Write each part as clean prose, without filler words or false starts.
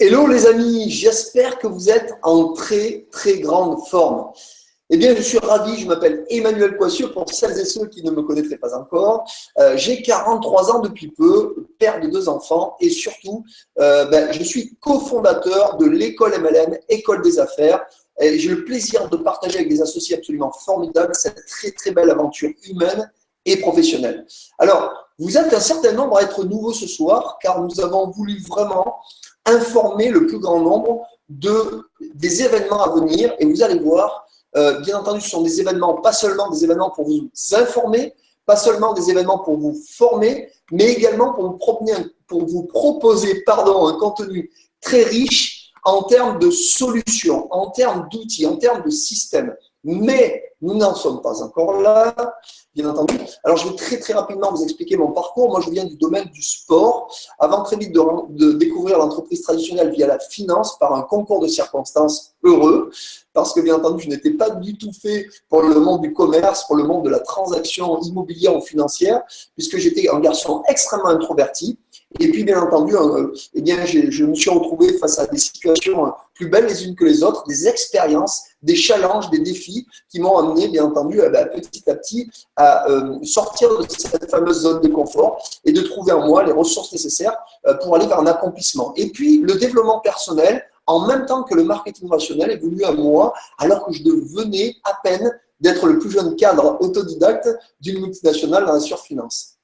Hello les amis, j'espère que vous êtes en très très grande forme. Eh bien, je suis ravi, je m'appelle Emmanuel Coissieux, pour celles et ceux qui ne me connaîtraient pas encore. J'ai 43 ans depuis peu, père de 2 enfants et surtout, je suis cofondateur de l'école MLM, École des Affaires. Et j'ai le plaisir de partager avec des associés absolument formidables cette très très belle aventure humaine et professionnelle. Alors, vous êtes un certain nombre à être nouveaux ce soir car nous avons voulu vraiment informer le plus grand nombre des événements à venir et vous allez voir, bien entendu, ce sont des événements, pas seulement des événements pour vous informer, pas seulement des événements pour vous former, mais également pour vous proposer un contenu très riche en termes de solutions, en termes d'outils, en termes de systèmes. Mais nous n'en sommes pas encore là, bien entendu. Alors, je vais très très rapidement vous expliquer mon parcours. Moi, je viens du domaine du sport. Avant très vite de découvrir l'entreprise traditionnelle via la finance par un concours de circonstances heureux, parce que bien entendu, je n'étais pas du tout fait pour le monde du commerce, pour le monde de la transaction immobilière ou financière, puisque j'étais un garçon extrêmement introverti. Et puis, bien entendu, je me suis retrouvé face à des situations plus belles les unes que les autres, des expériences, des challenges, des défis qui m'ont amené, bien entendu, petit à petit à sortir de cette fameuse zone de confort et de trouver en moi les ressources nécessaires pour aller vers un accomplissement. Et puis, le développement personnel, en même temps que le marketing relationnel, est venu à moi alors que je venais à peine d'être le plus jeune cadre autodidacte d'une multinationale dans la surfinance.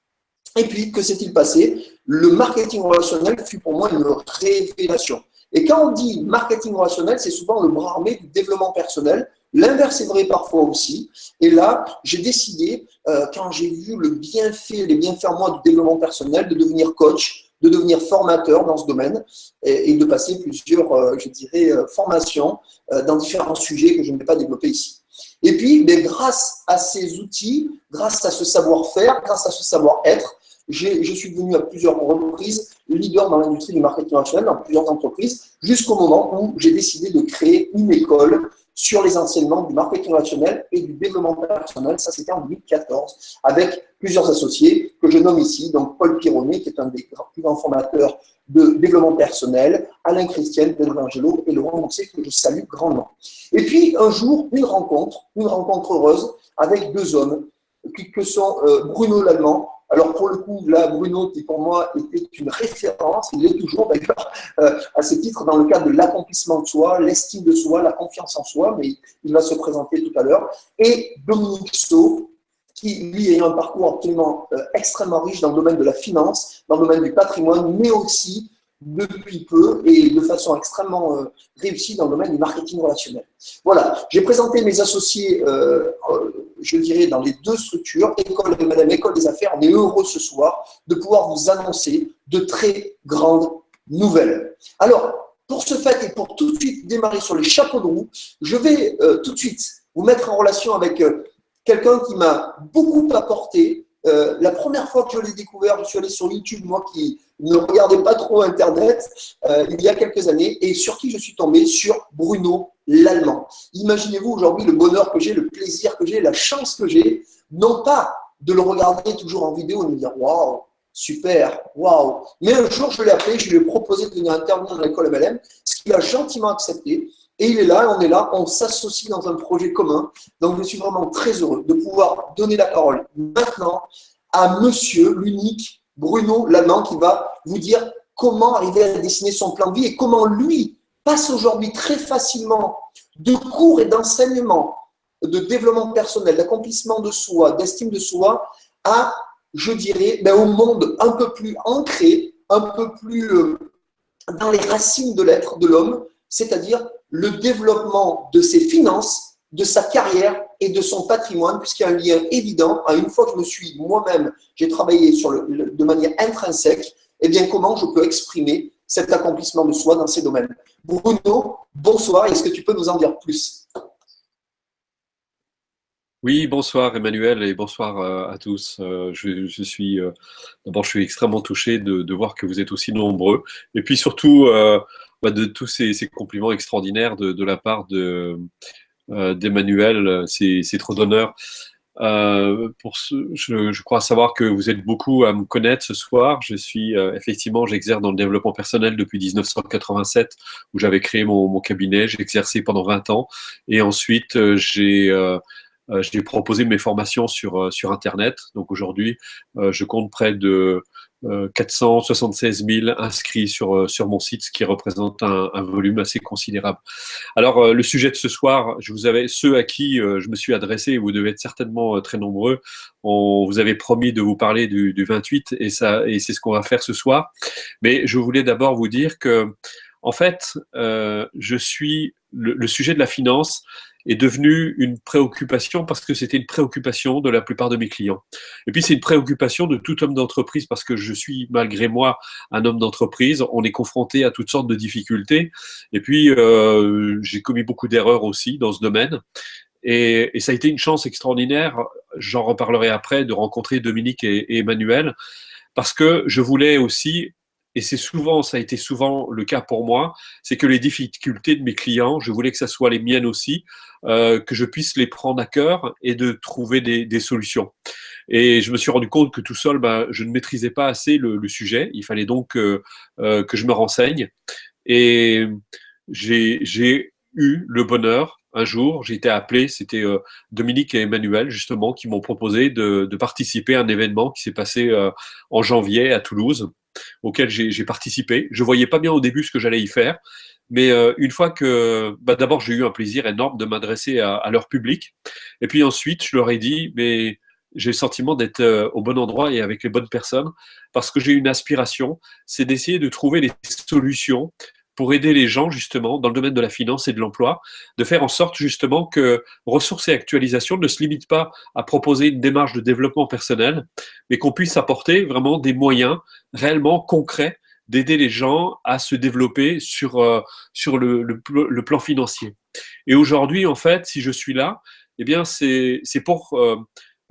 Et puis, que s'est-il passé? Le marketing relationnel fut pour moi une révélation. Et quand on dit marketing relationnel, c'est souvent le bras armé du développement personnel. L'inverse est vrai parfois aussi. Et là, j'ai décidé, quand j'ai vu les bienfaits en moi du développement personnel, de devenir coach, de devenir formateur dans ce domaine et de passer plusieurs, formations dans différents sujets que je ne vais pas développer ici. Et puis, grâce à ces outils, grâce à ce savoir-faire, grâce à ce savoir-être, je suis devenu à plusieurs reprises leader dans l'industrie du marketing relationnel, dans plusieurs entreprises, jusqu'au moment où j'ai décidé de créer une école sur les enseignements du marketing relationnel et du développement personnel. Ça, c'était en 2014, avec plusieurs associés que je nomme ici. Donc, Paul Pironnet, qui est un des plus grands formateurs de développement personnel, Alain Christian, Pedro Angelo et Laurent Mousset, que je salue grandement. Et puis, un jour, une rencontre heureuse avec 2 hommes, que sont Bruno Lallemand. Alors, pour le coup, là, Bruno, qui pour moi était une référence, il est toujours d'ailleurs à ce titre dans le cadre de l'accomplissement de soi, l'estime de soi, la confiance en soi, mais il va se présenter tout à l'heure. Et Dominique Sceaux, qui lui a un parcours absolument extrêmement riche dans le domaine de la finance, dans le domaine du patrimoine, mais aussi depuis peu et de façon extrêmement réussie dans le domaine du marketing relationnel. Voilà, j'ai présenté mes associés, je dirais, dans les 2 structures, École MLM, École des Affaires. On est heureux ce soir de pouvoir vous annoncer de très grandes nouvelles. Alors, pour ce fait et pour tout de suite démarrer sur les chapeaux de roue, je vais tout de suite vous mettre en relation avec quelqu'un qui m'a beaucoup apporté. La première fois que je l'ai découvert, je suis allé sur YouTube, moi qui ne regardais pas trop Internet, il y a quelques années, et sur qui je suis tombé? Sur Bruno Lallemand. Imaginez-vous aujourd'hui le bonheur que j'ai, le plaisir que j'ai, la chance que j'ai, non pas de le regarder toujours en vidéo et de me dire waouh, super, waouh. Mais un jour, je l'ai appelé, je lui ai proposé de venir intervenir dans l'école MLM, ce qu'il a gentiment accepté. Et il est là, on est là, on s'associe dans un projet commun. Donc, je suis vraiment très heureux de pouvoir donner la parole maintenant à monsieur l'unique Bruno Lallemand qui va vous dire comment arriver à dessiner son plan de vie et comment lui passe aujourd'hui très facilement de cours et d'enseignements de développement personnel, d'accomplissement de soi, d'estime de soi à, je dirais, au monde un peu plus ancré, un peu plus dans les racines de l'être de l'homme, c'est-à-dire le développement de ses finances, de sa carrière et de son patrimoine, puisqu'il y a un lien évident. Une fois que je me suis moi-même, j'ai travaillé de manière intrinsèque, eh bien, comment je peux exprimer cet accomplissement de soi dans ces domaines. Bruno, bonsoir. Est-ce que tu peux nous en dire plus? Oui, bonsoir Emmanuel et bonsoir à tous. D'abord, je suis extrêmement touché de voir que vous êtes aussi nombreux et puis surtout de tous ces compliments extraordinaires de la part d'Emmanuel. C'est trop d'honneur. Je crois savoir que vous êtes beaucoup à me connaître ce soir. Je suis effectivement, j'exerce dans le développement personnel depuis 1987, où j'avais créé mon cabinet. J'ai exercé pendant 20 ans, et ensuite j'ai proposé mes formations sur Internet. Donc aujourd'hui, je compte près de 476 000 inscrits sur mon site, ce qui représente un volume assez considérable. Alors, le sujet de ce soir, ceux à qui je me suis adressé, vous devez être certainement très nombreux, on vous avait promis de vous parler du 28, et c'est ce qu'on va faire ce soir. Mais je voulais d'abord vous dire que, en fait, le sujet de la finance est devenu une préoccupation parce que c'était une préoccupation de la plupart de mes clients. Et puis c'est une préoccupation de tout homme d'entreprise parce que je suis malgré moi un homme d'entreprise. On est confronté à toutes sortes de difficultés. Et puis j'ai commis beaucoup d'erreurs aussi dans ce domaine. Et ça a été une chance extraordinaire, j'en reparlerai après, de rencontrer Dominique et Emmanuel, parce que je voulais aussi, et ça a été souvent le cas pour moi, c'est que les difficultés de mes clients, je voulais que ça soit les miennes aussi, que je puisse les prendre à cœur et de trouver des solutions. Et je me suis rendu compte que tout seul, je ne maîtrisais pas assez le sujet. Il fallait donc que je me renseigne. Et j'ai eu le bonheur, un jour, j'ai été appelé, c'était Dominique et Emmanuel, justement, qui m'ont proposé de participer à un événement qui s'est passé en janvier à Toulouse, auquel j'ai participé. Je voyais pas bien au début ce que j'allais y faire, mais une fois que, d'abord, j'ai eu un plaisir énorme de m'adresser à leur public, et puis ensuite, je leur ai dit, mais j'ai le sentiment d'être au bon endroit et avec les bonnes personnes, parce que j'ai une aspiration, c'est d'essayer de trouver des solutions pour aider les gens, justement, dans le domaine de la finance et de l'emploi, de faire en sorte, justement, que ressources et actualisation ne se limitent pas à proposer une démarche de développement personnel, mais qu'on puisse apporter vraiment des moyens réellement concrets d'aider les gens à se développer sur le plan financier. Et aujourd'hui, en fait, si je suis là, eh bien, c'est pour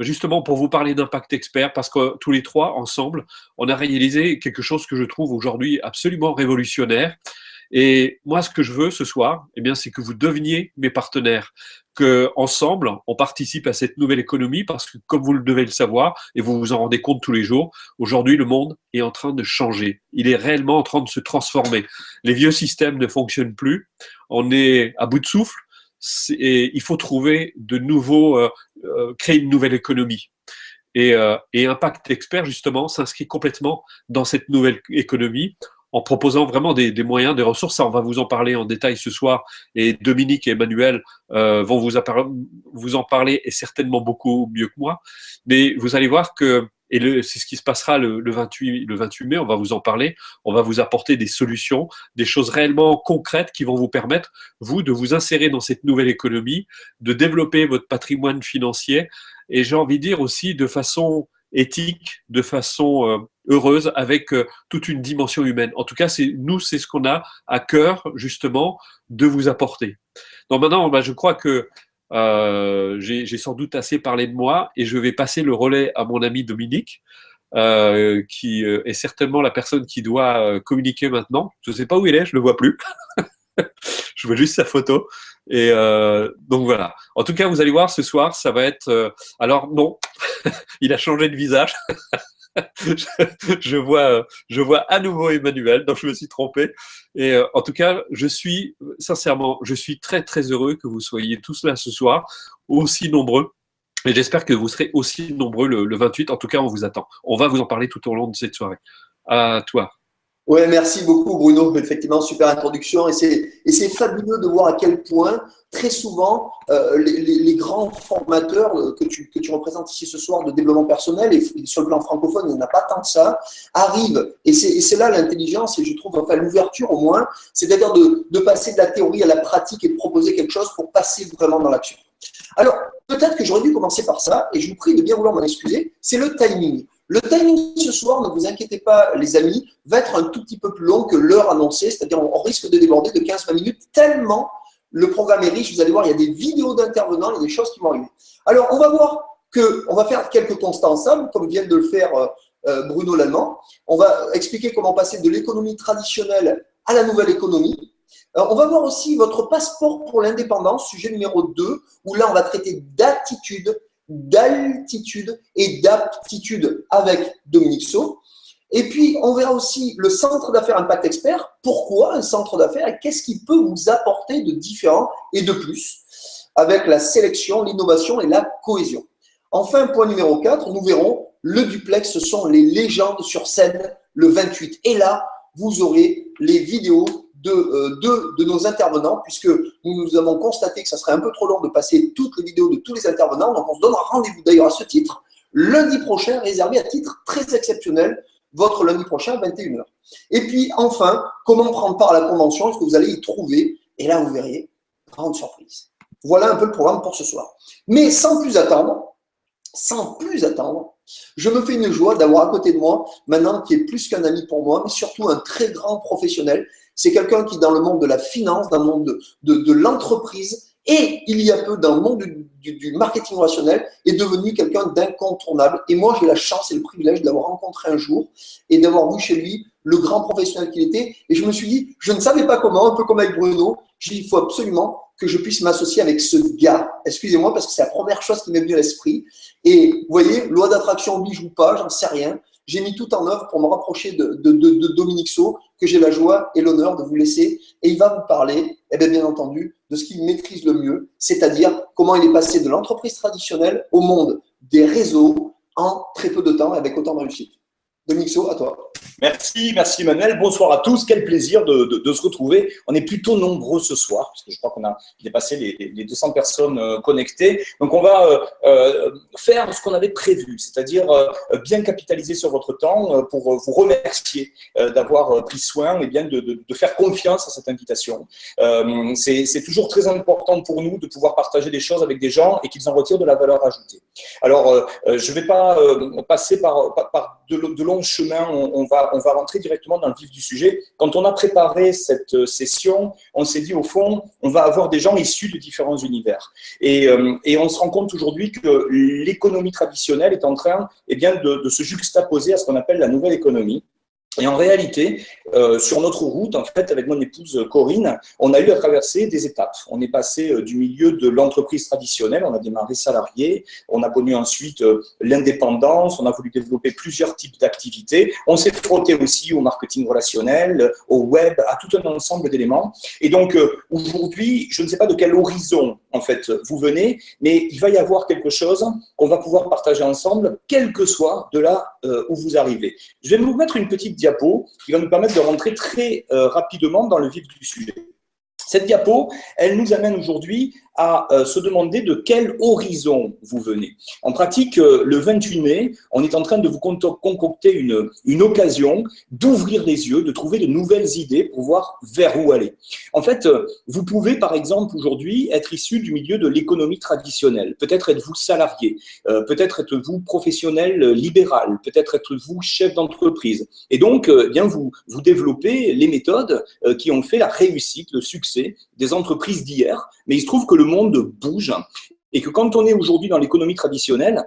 justement pour vous parler d'impact expert, parce que tous les trois, ensemble, on a réalisé quelque chose que je trouve aujourd'hui absolument révolutionnaire. Et moi, ce que je veux ce soir, eh bien, c'est que vous deveniez mes partenaires, que ensemble, on participe à cette nouvelle économie, parce que, comme vous le devez le savoir, et vous vous en rendez compte tous les jours, aujourd'hui, le monde est en train de changer. Il est réellement en train de se transformer. Les vieux systèmes ne fonctionnent plus. On est à bout de souffle. Et il faut trouver de nouveaux, créer une nouvelle économie. Et Impact Expert, justement, s'inscrit complètement dans cette nouvelle économie en proposant vraiment des moyens, des ressources. Ça, on va vous en parler en détail ce soir. Et Dominique et Emmanuel vont vous en parler, et certainement beaucoup mieux que moi. Mais vous allez voir que, c'est ce qui se passera le 28 mai, on va vous en parler, on va vous apporter des solutions, des choses réellement concrètes qui vont vous permettre, vous, de vous insérer dans cette nouvelle économie, de développer votre patrimoine financier, et j'ai envie de dire aussi de façon éthique, de façon heureuse, avec toute une dimension humaine. En tout cas, c'est ce qu'on a à cœur, justement, de vous apporter. Donc maintenant, je crois que j'ai sans doute assez parlé de moi, et je vais passer le relais à mon ami Dominique, qui est certainement la personne qui doit communiquer maintenant. Je ne sais pas où il est, je ne le vois plus. Je vois juste sa photo. Et donc voilà. En tout cas, vous allez voir ce soir, ça va être. Alors non, il a changé de visage. je vois à nouveau Emmanuel, donc je me suis trompé. Et en tout cas, sincèrement, je suis très très heureux que vous soyez tous là ce soir, aussi nombreux. Et j'espère que vous serez aussi nombreux le 28. En tout cas, on vous attend. On va vous en parler tout au long de cette soirée. À toi. Ouais, merci beaucoup Bruno. Effectivement, super introduction. Et c'est fabuleux de voir à quel point, très souvent, les grands formateurs que tu représentes ici ce soir de développement personnel, et sur le plan francophone, il n'y en a pas tant que ça, arrivent. Et c'est là l'intelligence, et je trouve, enfin l'ouverture au moins, c'est-à-dire de passer de la théorie à la pratique et de proposer quelque chose pour passer vraiment dans l'action. Alors, peut-être que j'aurais dû commencer par ça, et je vous prie de bien vouloir m'en excuser, c'est le timing. Le timing ce soir, ne vous inquiétez pas les amis, va être un tout petit peu plus long que l'heure annoncée, c'est-à-dire on risque de déborder de 15-20 minutes tellement le programme est riche. Vous allez voir, il y a des vidéos d'intervenants, il y a des choses qui vont arriver. Alors, on va voir qu'on va faire quelques constats ensemble, comme vient de le faire Bruno Lallemand. On va expliquer comment passer de l'économie traditionnelle à la nouvelle économie. On va voir aussi votre passeport pour l'indépendance, sujet numéro 2, où là, on va traiter d'attitude. d'altitude et d'aptitude avec Dominique Saut. Et puis, on verra aussi le centre d'affaires Impact Expert. Pourquoi un centre d'affaires et qu'est-ce qui peut vous apporter de différent et de plus avec la sélection, l'innovation et la cohésion. Enfin, point numéro 4, nous verrons le duplex, ce sont les légendes sur scène le 28. Et là, vous aurez les vidéos de nos intervenants, puisque nous avons constaté que ça serait un peu trop long de passer toutes les vidéos de tous les intervenants. Donc, on se donnera rendez-vous d'ailleurs à ce titre, lundi prochain, réservé à titre très exceptionnel, votre lundi prochain, 21h. Et puis, enfin, comment prendre part à la convention? Est-ce que vous allez y trouver? Et là, vous verrez, grande surprise. Voilà un peu le programme pour ce soir. Mais sans plus attendre, je me fais une joie d'avoir à côté de moi, maintenant, qui est plus qu'un ami pour moi, mais surtout un très grand professionnel. C'est quelqu'un qui, dans le monde de la finance, dans le monde de l'entreprise, et il y a peu dans le monde du marketing relationnel, est devenu quelqu'un d'incontournable. Et moi, j'ai la chance et le privilège de l'avoir rencontré un jour et d'avoir vu chez lui le grand professionnel qu'il était. Et je me suis dit, je ne savais pas comment, un peu comme avec Bruno, j'ai dit, il faut absolument que je puisse m'associer avec ce gars. Excusez-moi, parce que c'est la première chose qui m'est venue à l'esprit. Et vous voyez, loi d'attraction oblige ou pas, j'en sais rien. J'ai mis tout en œuvre pour me rapprocher de Dominique Saut, que j'ai la joie et l'honneur de vous laisser. Et il va vous parler, eh bien entendu, de ce qu'il maîtrise le mieux, c'est-à-dire comment il est passé de l'entreprise traditionnelle au monde des réseaux en très peu de temps et avec autant de réussite. Dominique Saut, à toi. Merci Emmanuel. Bonsoir à tous. Quel plaisir de se retrouver. On est plutôt nombreux ce soir, parce que je crois qu'on a dépassé les 200 personnes connectées. Donc, on va faire ce qu'on avait prévu, c'est-à-dire bien capitaliser sur votre temps pour vous remercier d'avoir pris soin et bien de faire confiance à cette invitation. C'est toujours très important pour nous de pouvoir partager des choses avec des gens et qu'ils en retirent de la valeur ajoutée. Alors, je ne vais pas passer par de longs chemins. On va rentrer directement dans le vif du sujet. Quand on a préparé cette session, on s'est dit au fond, on va avoir des gens issus de différents univers. Et on se rend compte aujourd'hui que l'économie traditionnelle est en train de se juxtaposer à ce qu'on appelle la nouvelle économie. Et en réalité, sur notre route, en fait, avec mon épouse Corinne, on a eu à traverser des étapes. On est passé du milieu de l'entreprise traditionnelle, on a démarré salarié, on a connu ensuite l'indépendance, on a voulu développer plusieurs types d'activités. On s'est frotté aussi au marketing relationnel, au web, à tout un ensemble d'éléments. Et donc, aujourd'hui, je ne sais pas de quel horizon, en fait, vous venez, mais il va y avoir quelque chose qu'on va pouvoir partager ensemble, quel que soit de là où vous arrivez. Je vais vous mettre une petite diapo qui va nous permettre de rentrer très rapidement dans le vif du sujet. Cette diapo, elle nous amène aujourd'hui à se demander de quel horizon vous venez. En pratique, le 28 mai, on est en train de vous concocter une occasion d'ouvrir les yeux, de trouver de nouvelles idées pour voir vers où aller. En fait, vous pouvez, par exemple, aujourd'hui, être issu du milieu de l'économie traditionnelle. Peut-être êtes-vous salarié, peut-être êtes-vous professionnel libéral, peut-être êtes-vous chef d'entreprise. Et donc, vous développez les méthodes qui ont fait la réussite, le succès des entreprises d'hier. Mais il se trouve que le monde bouge et que quand on est aujourd'hui dans l'économie traditionnelle,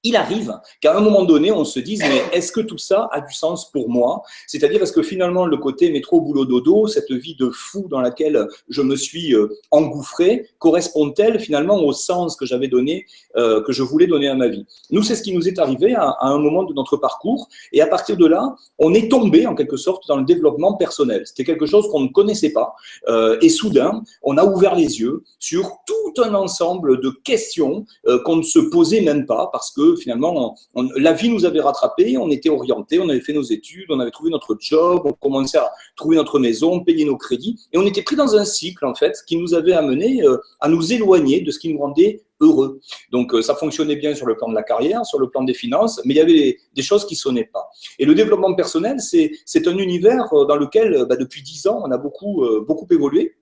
il arrive qu'à un moment donné, on se dise, mais est-ce que tout ça a du sens pour moi? C'est-à-dire, est-ce que finalement, le côté métro, boulot, dodo, cette vie de fou dans laquelle je me suis engouffré, correspond-elle finalement au sens que j'avais donné, que je voulais donner à ma vie? Nous, c'est ce qui nous est arrivé à un moment de notre parcours. Et à partir de là, on est tombé en quelque sorte dans le développement personnel. C'était quelque chose qu'on ne connaissait pas. Et soudain, on a ouvert les yeux sur tout un ensemble de questions qu'on ne se posait même pas parce que finalement, la vie nous avait rattrapés, on était orientés, on avait fait nos études, on avait trouvé notre job, on commençait à trouver notre maison, payer nos crédits, et on était pris dans un cycle, en fait, qui nous avait amené à nous éloigner de ce qui nous rendait heureux. Donc, ça fonctionnait bien sur le plan de la carrière, sur le plan des finances, mais il y avait des choses qui sonnaient pas. Et le développement personnel, c'est un univers dans lequel, depuis 10 ans, on a beaucoup évolué.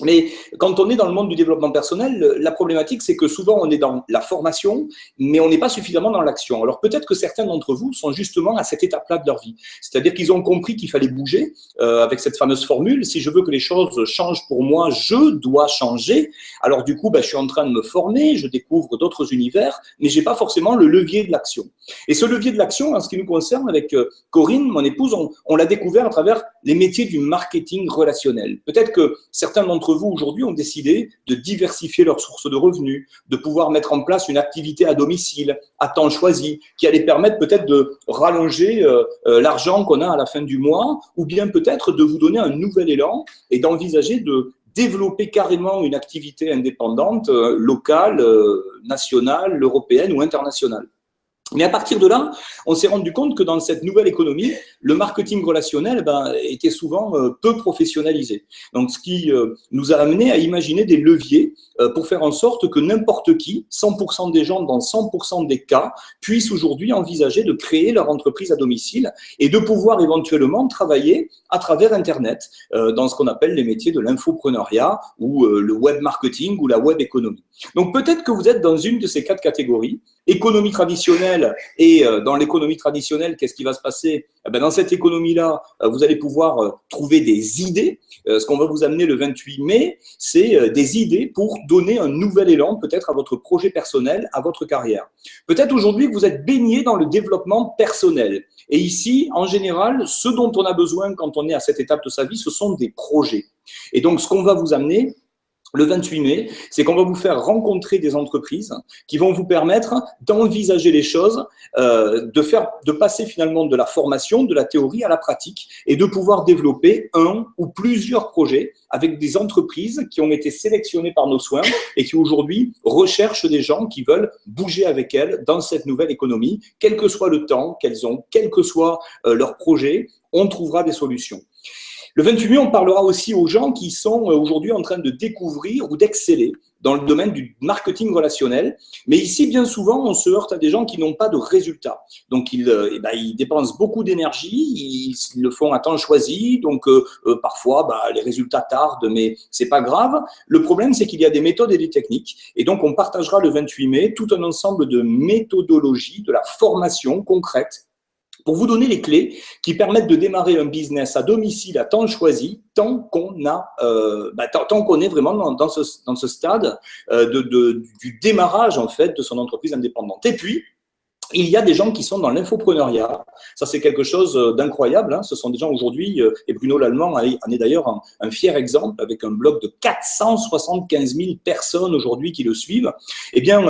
Mais quand on est dans le monde du développement personnel, la problématique, c'est que souvent, on est dans la formation, mais on n'est pas suffisamment dans l'action. Alors, peut-être que certains d'entre vous sont justement à cette étape-là de leur vie. C'est-à-dire qu'ils ont compris qu'il fallait bouger avec cette fameuse formule. Si je veux que les choses changent pour moi, je dois changer. Alors, du coup, je suis en train de me former, je découvre d'autres univers, mais j'ai pas forcément le levier de l'action. Et ce levier de l'action, en ce qui nous concerne, avec Corinne, mon épouse, on l'a découvert à travers les métiers du marketing relationnel. Peut-être que certains d'entre d'entre vous aujourd'hui ont décidé de diversifier leurs sources de revenus, de pouvoir mettre en place une activité à domicile, à temps choisi, qui allait permettre peut-être de rallonger l'argent qu'on a à la fin du mois, ou bien peut-être de vous donner un nouvel élan et d'envisager de développer carrément une activité indépendante, locale, nationale, européenne ou internationale. Mais à partir de là, on s'est rendu compte que dans cette nouvelle économie, le marketing relationnel était souvent peu professionnalisé. Donc, ce qui nous a amené à imaginer des leviers pour faire en sorte que n'importe qui, 100% des gens dans 100% des cas, puissent aujourd'hui envisager de créer leur entreprise à domicile et de pouvoir éventuellement travailler à travers Internet dans ce qu'on appelle les métiers de l'infopreneuriat ou le web marketing ou la web économie. Donc, peut-être que vous êtes dans une de ces 4 catégories. Économie traditionnelle, et dans l'économie traditionnelle, qu'est-ce qui va se passer? Dans cette économie-là, vous allez pouvoir trouver des idées. Ce qu'on va vous amener le 28 mai, c'est des idées pour donner un nouvel élan peut-être à votre projet personnel, à votre carrière. Peut-être aujourd'hui que vous êtes baigné dans le développement personnel. Et ici, en général, ce dont on a besoin quand on est à cette étape de sa vie, ce sont des projets. Et donc, ce qu'on va vous amener le 28 mai, c'est qu'on va vous faire rencontrer des entreprises qui vont vous permettre d'envisager les choses, de passer finalement de la formation, de la théorie à la pratique et de pouvoir développer un ou plusieurs projets avec des entreprises qui ont été sélectionnées par nos soins et qui aujourd'hui recherchent des gens qui veulent bouger avec elles dans cette nouvelle économie, quel que soit le temps qu'elles ont, quel que soit leur projet, on trouvera des solutions. Le 28 mai, on parlera aussi aux gens qui sont aujourd'hui en train de découvrir ou d'exceller dans le domaine du marketing relationnel. Mais ici, bien souvent, on se heurte à des gens qui n'ont pas de résultats. Donc, ils dépensent beaucoup d'énergie, ils le font à temps choisi. Donc, parfois, les résultats tardent, mais c'est pas grave. Le problème, c'est qu'il y a des méthodes et des techniques. Et donc, on partagera le 28 mai tout un ensemble de méthodologies, de la formation concrète pour vous donner les clés qui permettent de démarrer un business à domicile à temps choisi, tant qu'on est vraiment dans ce stade du démarrage en fait de son entreprise indépendante. Et puis, il y a des gens qui sont dans l'infopreneuriat. Ça, c'est quelque chose d'incroyable. Hein. Ce sont des gens aujourd'hui, et Bruno Lallemand en est d'ailleurs un fier exemple, avec un blog de 475 000 personnes aujourd'hui qui le suivent. Eh bien,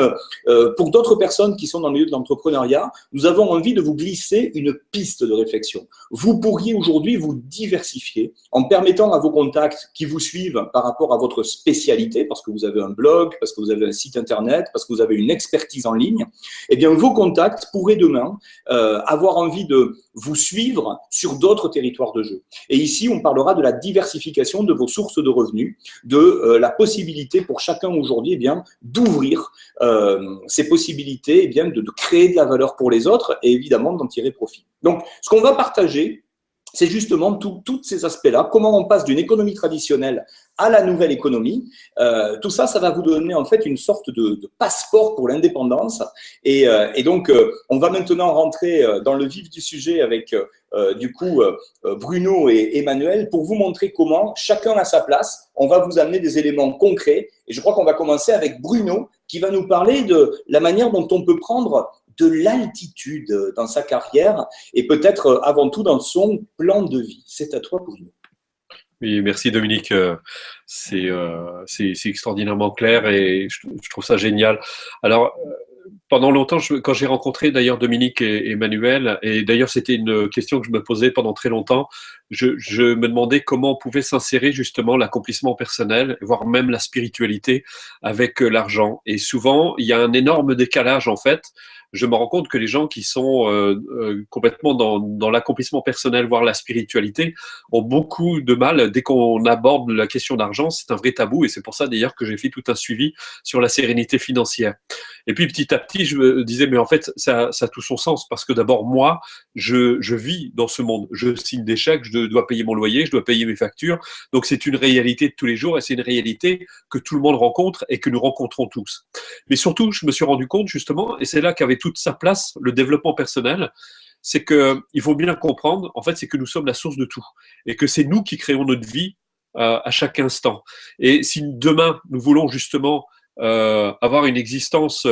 pour d'autres personnes qui sont dans le milieu de l'entrepreneuriat, nous avons envie de vous glisser une piste de réflexion. Vous pourriez aujourd'hui vous diversifier en permettant à vos contacts qui vous suivent par rapport à votre spécialité, parce que vous avez un blog, parce que vous avez un site internet, parce que vous avez une expertise en ligne, eh bien, vos contacts pourraient demain avoir envie de vous suivre sur d'autres territoires de jeu. Et ici, on parlera de la diversification de vos sources de revenus, de la possibilité pour chacun aujourd'hui d'ouvrir ces possibilités, de créer de la valeur pour les autres et évidemment d'en tirer profit. Donc, ce qu'on va partager, c'est justement tous ces aspects-là, comment on passe d'une économie traditionnelle à la nouvelle économie. Tout ça, ça va vous donner en fait une sorte de passeport pour l'indépendance. Et donc, on va maintenant rentrer dans le vif du sujet avec Bruno et Emmanuel pour vous montrer comment chacun à sa place, on va vous amener des éléments concrets. Et je crois qu'on va commencer avec Bruno qui va nous parler de la manière dont on peut prendre de l'altitude dans sa carrière et peut-être avant tout dans son plan de vie. C'est à toi, Bruno. Oui, merci Dominique. C'est extraordinairement clair et je trouve ça génial. Alors, pendant longtemps, quand j'ai rencontré d'ailleurs Dominique et Emmanuel, et d'ailleurs c'était une question que je me posais pendant très longtemps, je me demandais comment on pouvait s'insérer justement l'accomplissement personnel, voire même la spiritualité avec l'argent. Et souvent, il y a un énorme décalage en fait. Je me rends compte que les gens qui sont complètement dans l'accomplissement personnel, voire la spiritualité, ont beaucoup de mal. Dès qu'on aborde la question d'argent, c'est un vrai tabou. Et c'est pour ça d'ailleurs que j'ai fait tout un suivi sur la sérénité financière. Et puis petit à petit, je me disais, mais en fait, ça a tout son sens. Parce que d'abord, moi, je vis dans ce monde. Je signe des chèques, je dois payer mon loyer, je dois payer mes factures. Donc c'est une réalité de tous les jours et c'est une réalité que tout le monde rencontre et que nous rencontrons tous. Mais surtout, je me suis rendu compte justement, et c'est là qu'avait toute sa place le développement personnel, c'est qu'il faut bien comprendre, en fait, c'est que nous sommes la source de tout et que c'est nous qui créons notre vie à chaque instant. Et si demain, nous voulons justement avoir une existence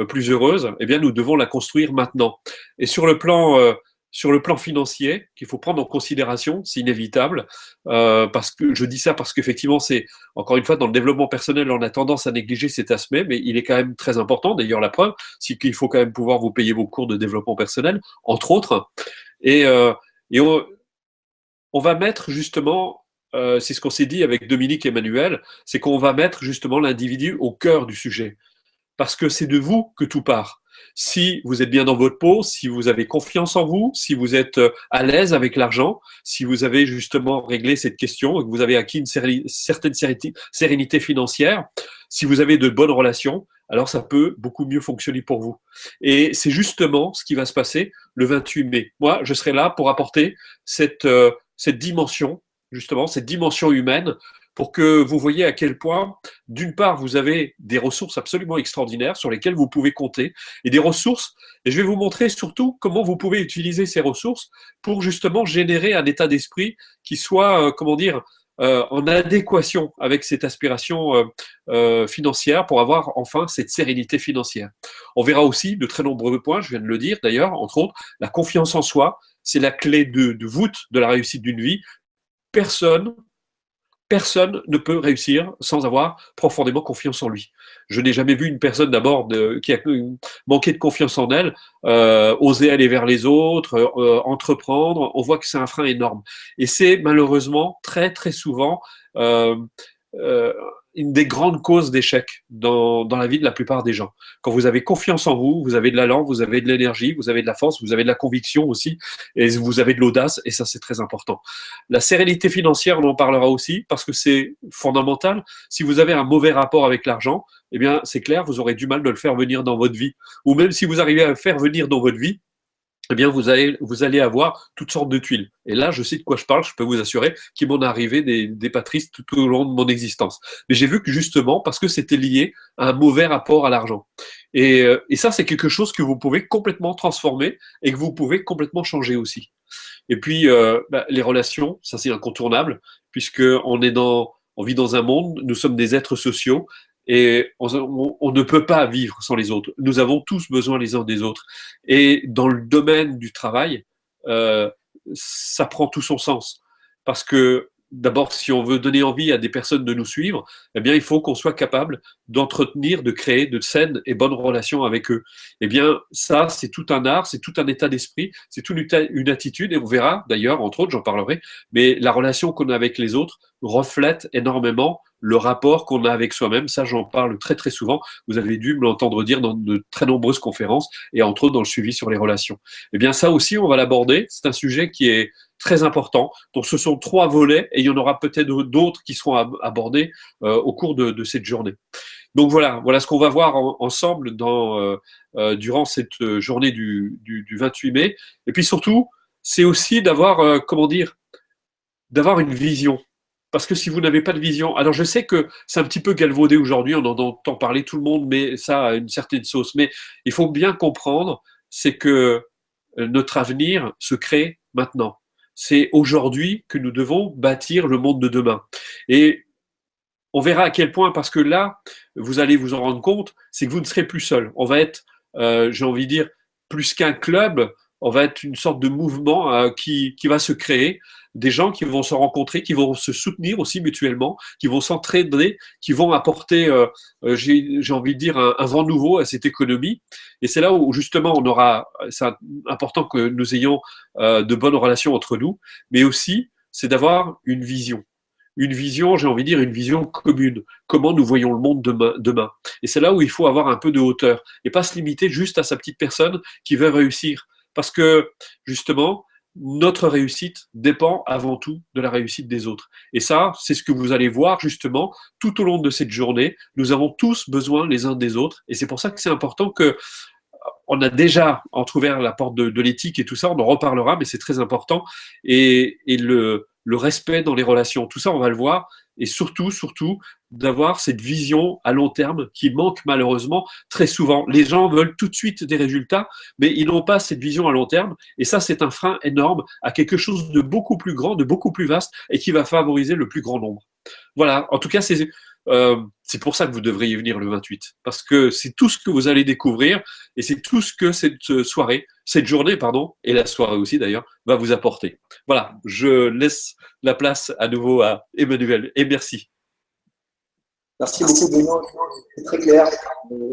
plus heureuse, eh bien, nous devons la construire maintenant. Et sur le plan sur le plan financier qu'il faut prendre en considération, c'est inévitable, parce que je dis ça parce qu'effectivement, c'est encore une fois dans le développement personnel, on a tendance à négliger cet aspect, mais il est quand même très important. D'ailleurs, la preuve, c'est qu'il faut quand même pouvoir vous payer vos cours de développement personnel, entre autres, et, et on va mettre justement, c'est ce qu'on s'est dit avec Dominique et Emmanuel, c'est qu'on va mettre justement l'individu au cœur du sujet, parce que c'est de vous que tout part. Si vous êtes bien dans votre peau, si vous avez confiance en vous, si vous êtes à l'aise avec l'argent, si vous avez justement réglé cette question et que vous avez acquis une certaine sérénité financière, si vous avez de bonnes relations, alors ça peut beaucoup mieux fonctionner pour vous. Et c'est justement ce qui va se passer le 28 mai. Moi, je serai là pour apporter cette dimension, justement, cette dimension humaine, pour que vous voyez à quel point, d'une part, vous avez des ressources absolument extraordinaires sur lesquelles vous pouvez compter, et des ressources, et je vais vous montrer surtout comment vous pouvez utiliser ces ressources pour justement générer un état d'esprit qui soit, en adéquation avec cette aspiration financière pour avoir enfin cette sérénité financière. On verra aussi de très nombreux points, je viens de le dire d'ailleurs, entre autres, la confiance en soi, c'est la clé de voûte de la réussite d'une vie. Personne ne peut réussir sans avoir profondément confiance en lui. Je n'ai jamais vu une personne d'abord qui a manqué de confiance en elle, oser aller vers les autres, entreprendre. On voit que c'est un frein énorme. Et c'est malheureusement très très souvent une des grandes causes d'échec dans la vie de la plupart des gens. Quand vous avez confiance en vous, vous avez de l'allant, vous avez de l'énergie, vous avez de la force, vous avez de la conviction aussi, et vous avez de l'audace, et ça c'est très important. La sérénité financière, on en parlera aussi, parce que c'est fondamental. Si vous avez un mauvais rapport avec l'argent, eh bien c'est clair, vous aurez du mal de le faire venir dans votre vie. Ou même si vous arrivez à le faire venir dans votre vie, eh bien, vous allez avoir toutes sortes de tuiles. Et là, je sais de quoi je parle, je peux vous assurer qu'il m'en est arrivé des patrices tout au long de mon existence. Mais j'ai vu que justement, parce que c'était lié à un mauvais rapport à l'argent. Et ça, c'est quelque chose que vous pouvez complètement transformer et que vous pouvez complètement changer aussi. Et puis, les relations, ça c'est incontournable, puisque on vit dans un monde, nous sommes des êtres sociaux, et on ne peut pas vivre sans les autres. Nous avons tous besoin les uns des autres. Et dans le domaine du travail, ça prend tout son sens. Parce que d'abord, si on veut donner envie à des personnes de nous suivre, eh bien, il faut qu'on soit capable d'entretenir, de créer de saines et bonnes relations avec eux. Eh bien, ça, c'est tout un art, c'est tout un état d'esprit, c'est toute une attitude, et on verra, d'ailleurs, entre autres, j'en parlerai, mais la relation qu'on a avec les autres reflète énormément le rapport qu'on a avec soi-même. Ça, j'en parle très, très souvent. Vous avez dû me l'entendre dire dans de très nombreuses conférences, et entre autres dans le suivi sur les relations. Eh bien, ça aussi, on va l'aborder. C'est un sujet qui est très important. Donc, ce sont 3 volets, et il y en aura peut-être d'autres qui seront abordés au cours de cette journée. Donc voilà ce qu'on va voir ensemble durant cette journée du 28 mai. Et puis surtout, c'est aussi d'avoir, d'avoir une vision. Parce que si vous n'avez pas de vision, alors je sais que c'est un petit peu galvaudé aujourd'hui, on en entend parler, tout le monde met ça à une certaine sauce, mais il faut bien comprendre, c'est que notre avenir se crée maintenant. C'est aujourd'hui que nous devons bâtir le monde de demain. Et on verra à quel point, parce que là, vous allez vous en rendre compte, c'est que vous ne serez plus seul. On va être, j'ai envie de dire, plus qu'un club, on va être une sorte de mouvement qui va se créer, des gens qui vont se rencontrer, qui vont se soutenir aussi mutuellement, qui vont s'entraider, qui vont apporter, j'ai envie de dire, un vent nouveau à cette économie. Et c'est là où justement c'est important que nous ayons de bonnes relations entre nous, mais aussi c'est d'avoir une vision. Une vision, j'ai envie de dire, une vision commune. Comment nous voyons le monde demain. Et c'est là où il faut avoir un peu de hauteur et pas se limiter juste à sa petite personne qui veut réussir. Parce que, justement, notre réussite dépend avant tout de la réussite des autres. Et ça, c'est ce que vous allez voir, justement, tout au long de cette journée. Nous avons tous besoin les uns des autres. Et c'est pour ça que c'est important que on a déjà entrouvert la porte de l'éthique et tout ça, on en reparlera, mais c'est très important. Et le respect dans les relations, tout ça, on va le voir. Et surtout, d'avoir cette vision à long terme qui manque malheureusement très souvent. Les gens veulent tout de suite des résultats, mais ils n'ont pas cette vision à long terme. Et ça, c'est un frein énorme à quelque chose de beaucoup plus grand, de beaucoup plus vaste et qui va favoriser le plus grand nombre. Voilà, en tout cas, c'est pour ça que vous devriez venir le 28, parce que c'est tout ce que vous allez découvrir et c'est tout ce que cette journée, et la soirée aussi d'ailleurs, va vous apporter. Voilà, je laisse la place à nouveau à Emmanuel et merci. Merci beaucoup, Benoît. C'est très clair,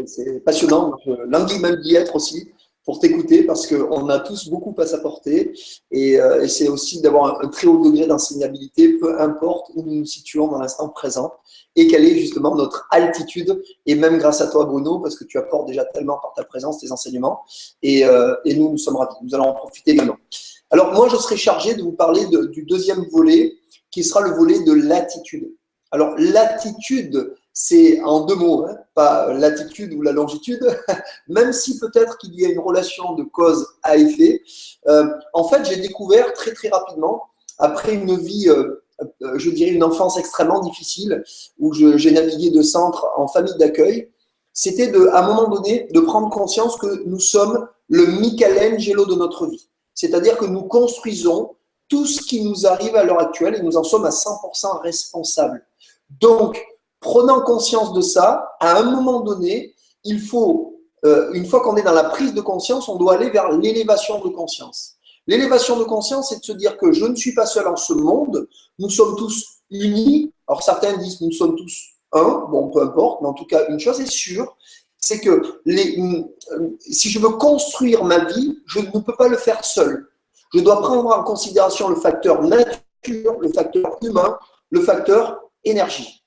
c'est passionnant. Je languis même d'y être aussi pour t'écouter parce qu'on a tous beaucoup à s'apporter et c'est aussi d'avoir un très haut degré d'enseignabilité, peu importe où nous nous situons dans l'instant présent et quelle est justement notre altitude et même grâce à toi, Bruno, parce que tu apportes déjà tellement par ta présence, tes enseignements et nous sommes ravis. Nous allons en profiter également. Alors moi, je serai chargé de vous parler du deuxième volet qui sera le volet de l'attitude. Alors, l'attitude, c'est en deux mots, hein, pas l'attitude ou la longitude, même si peut-être qu'il y a une relation de cause à effet. En fait, j'ai découvert très très rapidement, après une vie, je dirais une enfance extrêmement difficile, où j'ai navigué de centre en famille d'accueil, c'était à un moment donné de prendre conscience que nous sommes le Michelangelo de notre vie. C'est-à-dire que nous construisons tout ce qui nous arrive à l'heure actuelle et nous en sommes à 100% responsables. Donc, prenant conscience de ça, à un moment donné, il faut, une fois qu'on est dans la prise de conscience, on doit aller vers l'élévation de conscience. L'élévation de conscience, c'est de se dire que je ne suis pas seul en ce monde, nous sommes tous unis. Alors, certains disent que nous sommes tous un, bon, peu importe, mais en tout cas, une chose est sûre, c'est que si je veux construire ma vie, je ne peux pas le faire seul. Je dois prendre en considération le facteur nature, le facteur humain, le facteur énergie.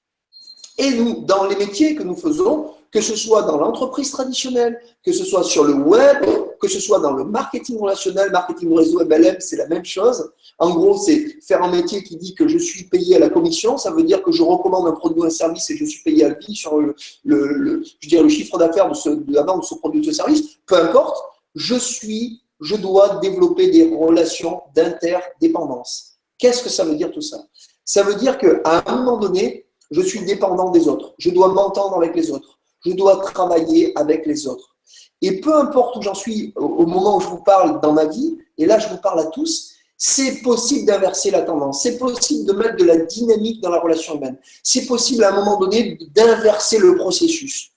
Et nous, dans les métiers que nous faisons, que ce soit dans l'entreprise traditionnelle, que ce soit sur le web, que ce soit dans le marketing relationnel, marketing réseau, MLM, c'est la même chose. En gros, c'est faire un métier qui dit que je suis payé à la commission. Ça veut dire que je recommande un produit ou un service et je suis payé à vie sur le chiffre d'affaires de la vente de ce produit ou de ce service. Peu importe, je dois développer des relations d'interdépendance. Qu'est-ce que ça veut dire tout ça? Ça veut dire qu'à un moment donné, je suis dépendant des autres. Je dois m'entendre avec les autres. Je dois travailler avec les autres. Et peu importe où j'en suis au moment où je vous parle dans ma vie, et là je vous parle à tous, c'est possible d'inverser la tendance. C'est possible de mettre de la dynamique dans la relation humaine. C'est possible à un moment donné d'inverser le processus.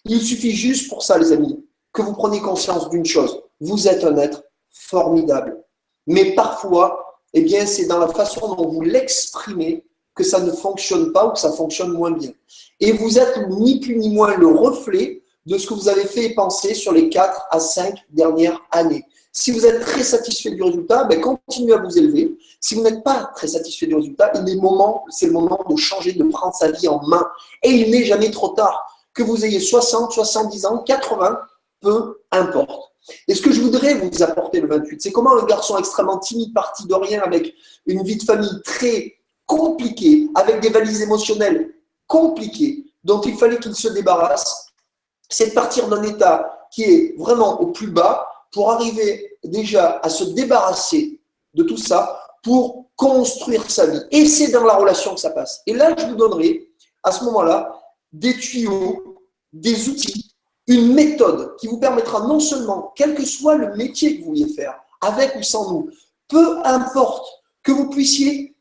Il suffit juste pour ça, les amis, que vous preniez conscience d'une chose. Vous êtes un être formidable. Mais parfois, eh bien, c'est dans la façon dont vous l'exprimez que ça ne fonctionne pas ou que ça fonctionne moins bien. Et vous êtes ni plus ni moins le reflet de ce que vous avez fait et pensé sur les 4 à 5 dernières années. Si vous êtes très satisfait du résultat, continuez à vous élever. Si vous n'êtes pas très satisfait du résultat, c'est le moment de changer, de prendre sa vie en main. Et il n'est jamais trop tard. Que vous ayez 60, 70 ans, 80, peu importe. Et ce que je voudrais vous apporter le 28, c'est comment un garçon extrêmement timide, parti de rien, avec une vie de famille très compliquée, avec des valises émotionnelles compliquées, dont il fallait qu'il se débarrasse, c'est de partir d'un état qui est vraiment au plus bas pour arriver déjà à se débarrasser de tout ça pour construire sa vie. Et c'est dans la relation que ça passe. Et là, je vous donnerai, à ce moment-là, des tuyaux, des outils, une méthode qui vous permettra non seulement, quel que soit le métier que vous vouliez faire, avec ou sans nous, peu importe, que vous puissiez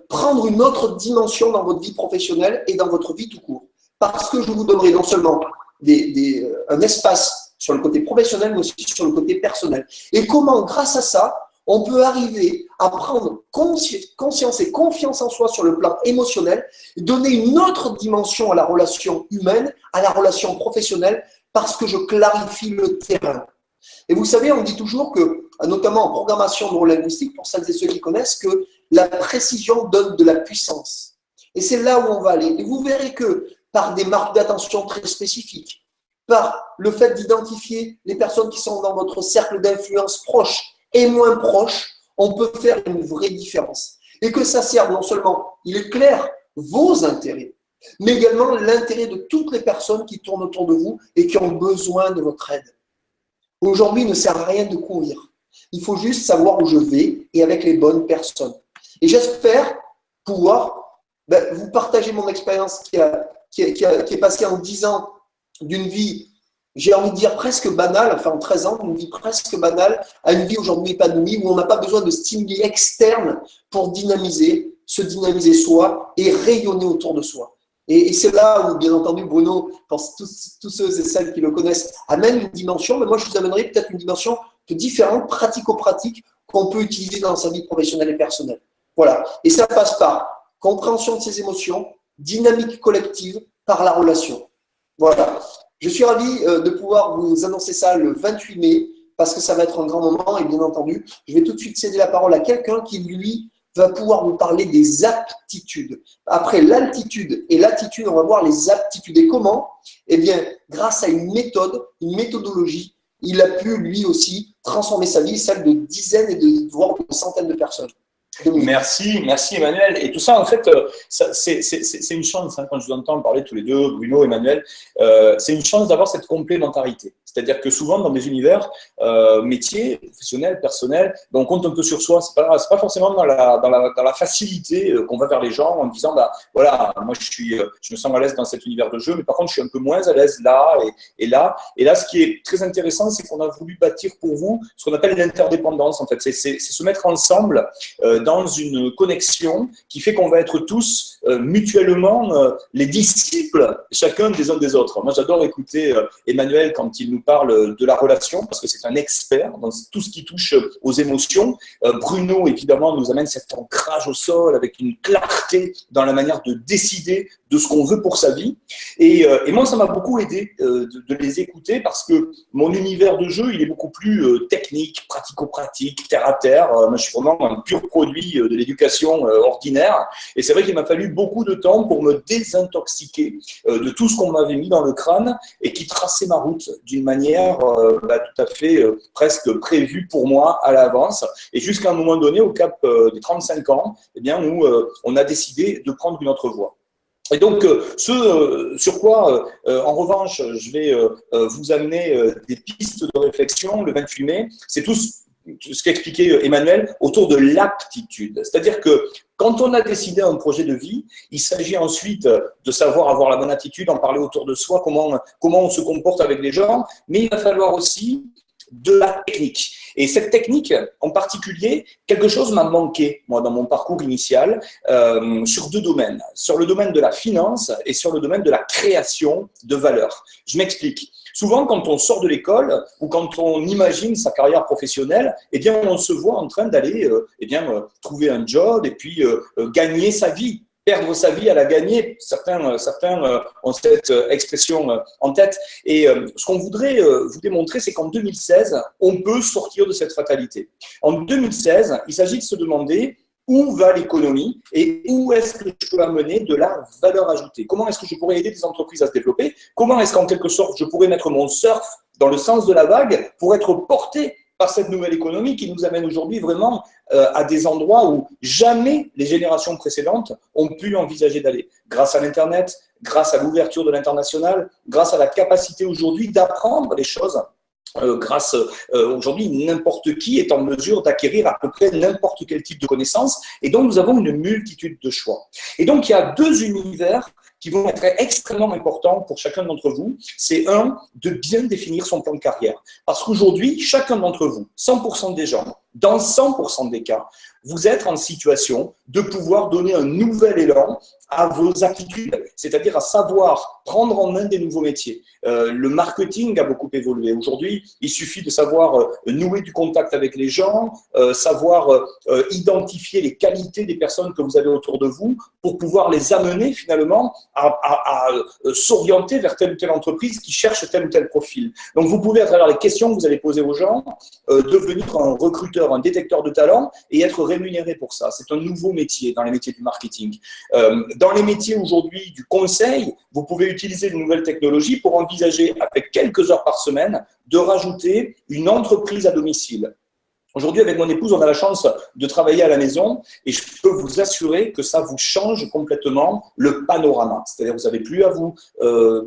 prendre une autre dimension dans votre vie professionnelle et dans votre vie tout court. Parce que je vous donnerai non seulement un espace sur le côté professionnel, mais aussi sur le côté personnel. Et comment, grâce à ça, on peut arriver à prendre conscience et confiance en soi sur le plan émotionnel, donner une autre dimension à la relation humaine, à la relation professionnelle, parce que je clarifie le terrain. Et vous savez, on dit toujours que, notamment en programmation neurolinguistique, pour celles et ceux qui connaissent, que la précision donne de la puissance. Et c'est là où on va aller. Et vous verrez que par des marques d'attention très spécifiques, par le fait d'identifier les personnes qui sont dans votre cercle d'influence proche et moins proche, on peut faire une vraie différence. Et que ça serve non seulement, il est clair, vos intérêts, mais également l'intérêt de toutes les personnes qui tournent autour de vous et qui ont besoin de votre aide. Aujourd'hui, il ne sert à rien de courir. Il faut juste savoir où je vais et avec les bonnes personnes. Et j'espère pouvoir vous partager mon expérience qui est passée en 10 ans d'une vie, j'ai envie de dire presque banale, enfin en 13 ans, d'une vie presque banale, à une vie aujourd'hui épanouie où on n'a pas besoin de stimuli externes pour dynamiser se dynamiser soi et rayonner autour de soi. Et c'est là où, bien entendu, Bruno, pour tous ceux et celles qui le connaissent, amène une dimension, mais moi je vous amènerai peut-être une dimension différente, pratico-pratique, qu'on peut utiliser dans sa vie professionnelle et personnelle. Voilà. Et ça passe par compréhension de ses émotions, dynamique collective, par la relation. Voilà. Je suis ravi de pouvoir vous annoncer ça le 28 mai, parce que ça va être un grand moment, et bien entendu, je vais tout de suite céder la parole à quelqu'un qui, lui, va pouvoir vous parler des aptitudes. Après l'altitude et l'attitude, on va voir les aptitudes. Et comment? Eh bien, grâce à une méthode, une méthodologie, il a pu, lui aussi, transformer sa vie, celle de dizaines et voire de centaines de personnes. Merci Emmanuel. Et tout ça, en fait, c'est une chance, hein, quand je vous entends parler tous les deux, Bruno, Emmanuel, c'est une chance d'avoir cette complémentarité. C'est-à-dire que souvent, dans des univers métiers, professionnels, personnels, on compte un peu sur soi. C'est pas forcément dans la facilité qu'on va vers les gens en disant, bah, voilà, moi je me sens à l'aise dans cet univers de jeu, mais par contre, je suis un peu moins à l'aise là et là. Et là, ce qui est très intéressant, c'est qu'on a voulu bâtir pour vous ce qu'on appelle l'interdépendance, en fait. C'est se mettre ensemble dans une connexion qui fait qu'on va être tous mutuellement les disciples, chacun des uns des autres. Moi, j'adore écouter Emmanuel quand il nous parle de la relation, parce que c'est un expert dans tout ce qui touche aux émotions. Bruno, évidemment, nous amène cet ancrage au sol avec une clarté dans la manière de décider de ce qu'on veut pour sa vie. Et moi, ça m'a beaucoup aidé de les écouter, parce que mon univers de jeu, il est beaucoup plus technique, pratico-pratique, terre à terre. Moi, je suis vraiment un pur produit de l'éducation ordinaire. Et c'est vrai qu'il m'a fallu beaucoup de temps pour me désintoxiquer de tout ce qu'on m'avait mis dans le crâne et qui traçait ma route d'une manière tout à fait presque prévue pour moi à l'avance. Et jusqu'à un moment donné, au cap des 35 ans, eh bien, où on a décidé de prendre une autre voie. Et donc, ce sur quoi, en revanche, je vais vous amener des pistes de réflexion le 28 mai, c'est tout ce qu'expliquait Emmanuel autour de l'aptitude. C'est-à-dire que quand on a décidé un projet de vie, il s'agit ensuite de savoir avoir la bonne attitude, en parler autour de soi, comment on se comporte avec les gens, mais il va falloir aussi de la technique. Et cette technique, en particulier, quelque chose m'a manqué, moi, dans mon parcours initial, sur deux domaines. Sur le domaine de la finance et sur le domaine de la création de valeur. Je m'explique. Souvent, quand on sort de l'école ou quand on imagine sa carrière professionnelle, eh bien, on se voit en train d'aller trouver un job et puis gagner sa vie. Perdre sa vie à la gagner, certains ont cette expression en tête. Et ce qu'on voudrait vous démontrer, c'est qu'en 2016, on peut sortir de cette fatalité. En 2016, il s'agit de se demander où va l'économie et où est-ce que je peux amener de la valeur ajoutée. Comment est-ce que je pourrais aider des entreprises à se développer? Comment est-ce qu'en quelque sorte, je pourrais mettre mon surf dans le sens de la vague pour être porté par cette nouvelle économie qui nous amène aujourd'hui vraiment à des endroits où jamais les générations précédentes ont pu envisager d'aller. Grâce à l'Internet, grâce à l'ouverture de l'international, grâce à la capacité aujourd'hui d'apprendre les choses, grâce aujourd'hui, n'importe qui est en mesure d'acquérir à peu près n'importe quel type de connaissances. Et donc, nous avons une multitude de choix. Et donc, il y a deux univers qui vont être extrêmement importants pour chacun d'entre vous. C'est un, de bien définir son plan de carrière. Parce qu'aujourd'hui, chacun d'entre vous, 100% des gens, dans 100% des cas, vous êtes en situation de pouvoir donner un nouvel élan à vos aptitudes, c'est-à-dire à savoir prendre en main des nouveaux métiers. Le marketing a beaucoup évolué. Aujourd'hui, il suffit de savoir nouer du contact avec les gens, savoir identifier les qualités des personnes que vous avez autour de vous pour pouvoir les amener finalement à s'orienter vers telle ou telle entreprise qui cherche tel ou tel profil. Donc, vous pouvez, à travers les questions que vous allez poser aux gens, devenir un recruteur, un détecteur de talent et être rémunéré pour ça. C'est un nouveau métier dans les métiers du marketing. Dans les métiers aujourd'hui du conseil, vous pouvez utiliser de nouvelles technologies pour envisager, avec quelques heures par semaine, de rajouter une entreprise à domicile. Aujourd'hui, avec mon épouse, on a la chance de travailler à la maison et je peux vous assurer que ça vous change complètement le panorama. C'est-à-dire que vous n'avez plus à vous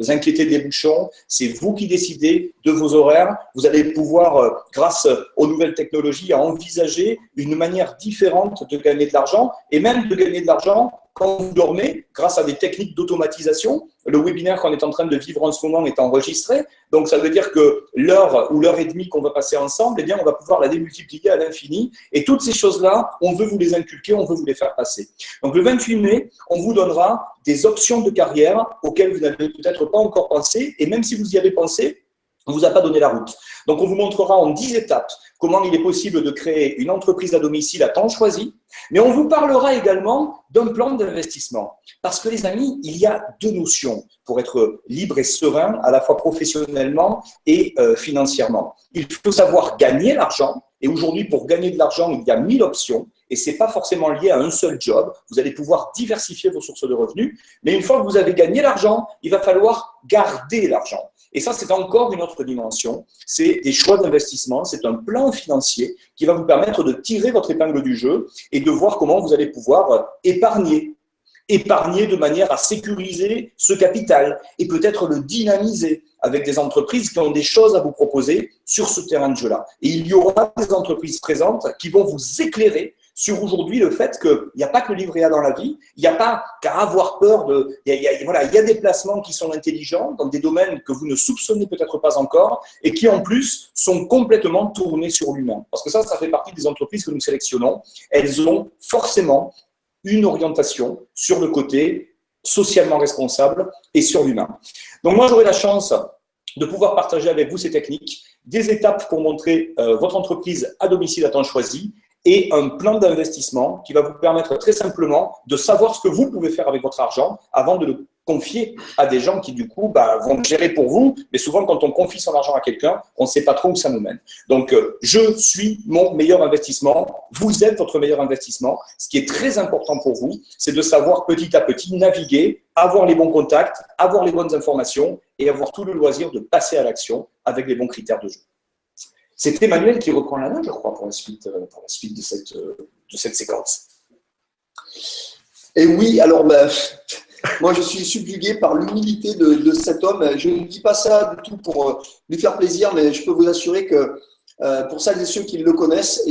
inquiéter des bouchons, c'est vous qui décidez de vos horaires. Vous allez pouvoir, grâce aux nouvelles technologies, à envisager une manière différente de gagner de l'argent et même de gagner de l'argent quand vous dormez, grâce à des techniques d'automatisation. Le webinaire qu'on est en train de vivre en ce moment est enregistré. Donc, ça veut dire que l'heure ou l'heure et demie qu'on va passer ensemble, eh bien, on va pouvoir la démultiplier à l'infini. Et toutes ces choses-là, on veut vous les inculquer, on veut vous les faire passer. Donc, le 28 mai, on vous donnera des options de carrière auxquelles vous n'avez peut-être pas encore pensé. Et même si vous y avez pensé, on ne vous a pas donné la route. Donc, on vous montrera en 10 étapes comment il est possible de créer une entreprise à domicile à temps choisi. Mais on vous parlera également d'un plan d'investissement. Parce que, les amis, il y a deux notions pour être libre et serein, à la fois professionnellement et financièrement. Il faut savoir gagner l'argent. Et aujourd'hui, pour gagner de l'argent, il y a 1000 options. Et ce n'est pas forcément lié à un seul job. Vous allez pouvoir diversifier vos sources de revenus. Mais une fois que vous avez gagné l'argent, il va falloir garder l'argent. Et ça, c'est encore une autre dimension. C'est des choix d'investissement. C'est un plan financier qui va vous permettre de tirer votre épingle du jeu et de voir comment vous allez pouvoir épargner. Épargner de manière à sécuriser ce capital et peut-être le dynamiser avec des entreprises qui ont des choses à vous proposer sur ce terrain de jeu-là. Et il y aura des entreprises présentes qui vont vous éclairer sur aujourd'hui le fait qu'il n'y a pas que le livret A dans la vie, il n'y a pas qu'à avoir peur de… Il y a des placements qui sont intelligents dans des domaines que vous ne soupçonnez peut-être pas encore et qui en plus sont complètement tournés sur l'humain. Parce que ça fait partie des entreprises que nous sélectionnons. Elles ont forcément une orientation sur le côté socialement responsable et sur l'humain. Donc moi, j'aurai la chance de pouvoir partager avec vous ces techniques, des étapes pour montrer votre entreprise à domicile à temps choisi et un plan d'investissement qui va vous permettre très simplement de savoir ce que vous pouvez faire avec votre argent avant de le confier à des gens qui, du coup, vont gérer pour vous. Mais souvent, quand on confie son argent à quelqu'un, on ne sait pas trop où ça nous mène. Donc, je suis mon meilleur investissement. Vous êtes votre meilleur investissement. Ce qui est très important pour vous, c'est de savoir petit à petit naviguer, avoir les bons contacts, avoir les bonnes informations et avoir tout le loisir de passer à l'action avec les bons critères de jeu. C'est Emmanuel qui reprend la main, je crois, pour la suite de cette séquence. Et oui, alors, moi, je suis subjugué par l'humilité de cet homme. Je ne dis pas ça du tout pour lui faire plaisir, mais je peux vous assurer que pour celles et ceux qui le connaissent,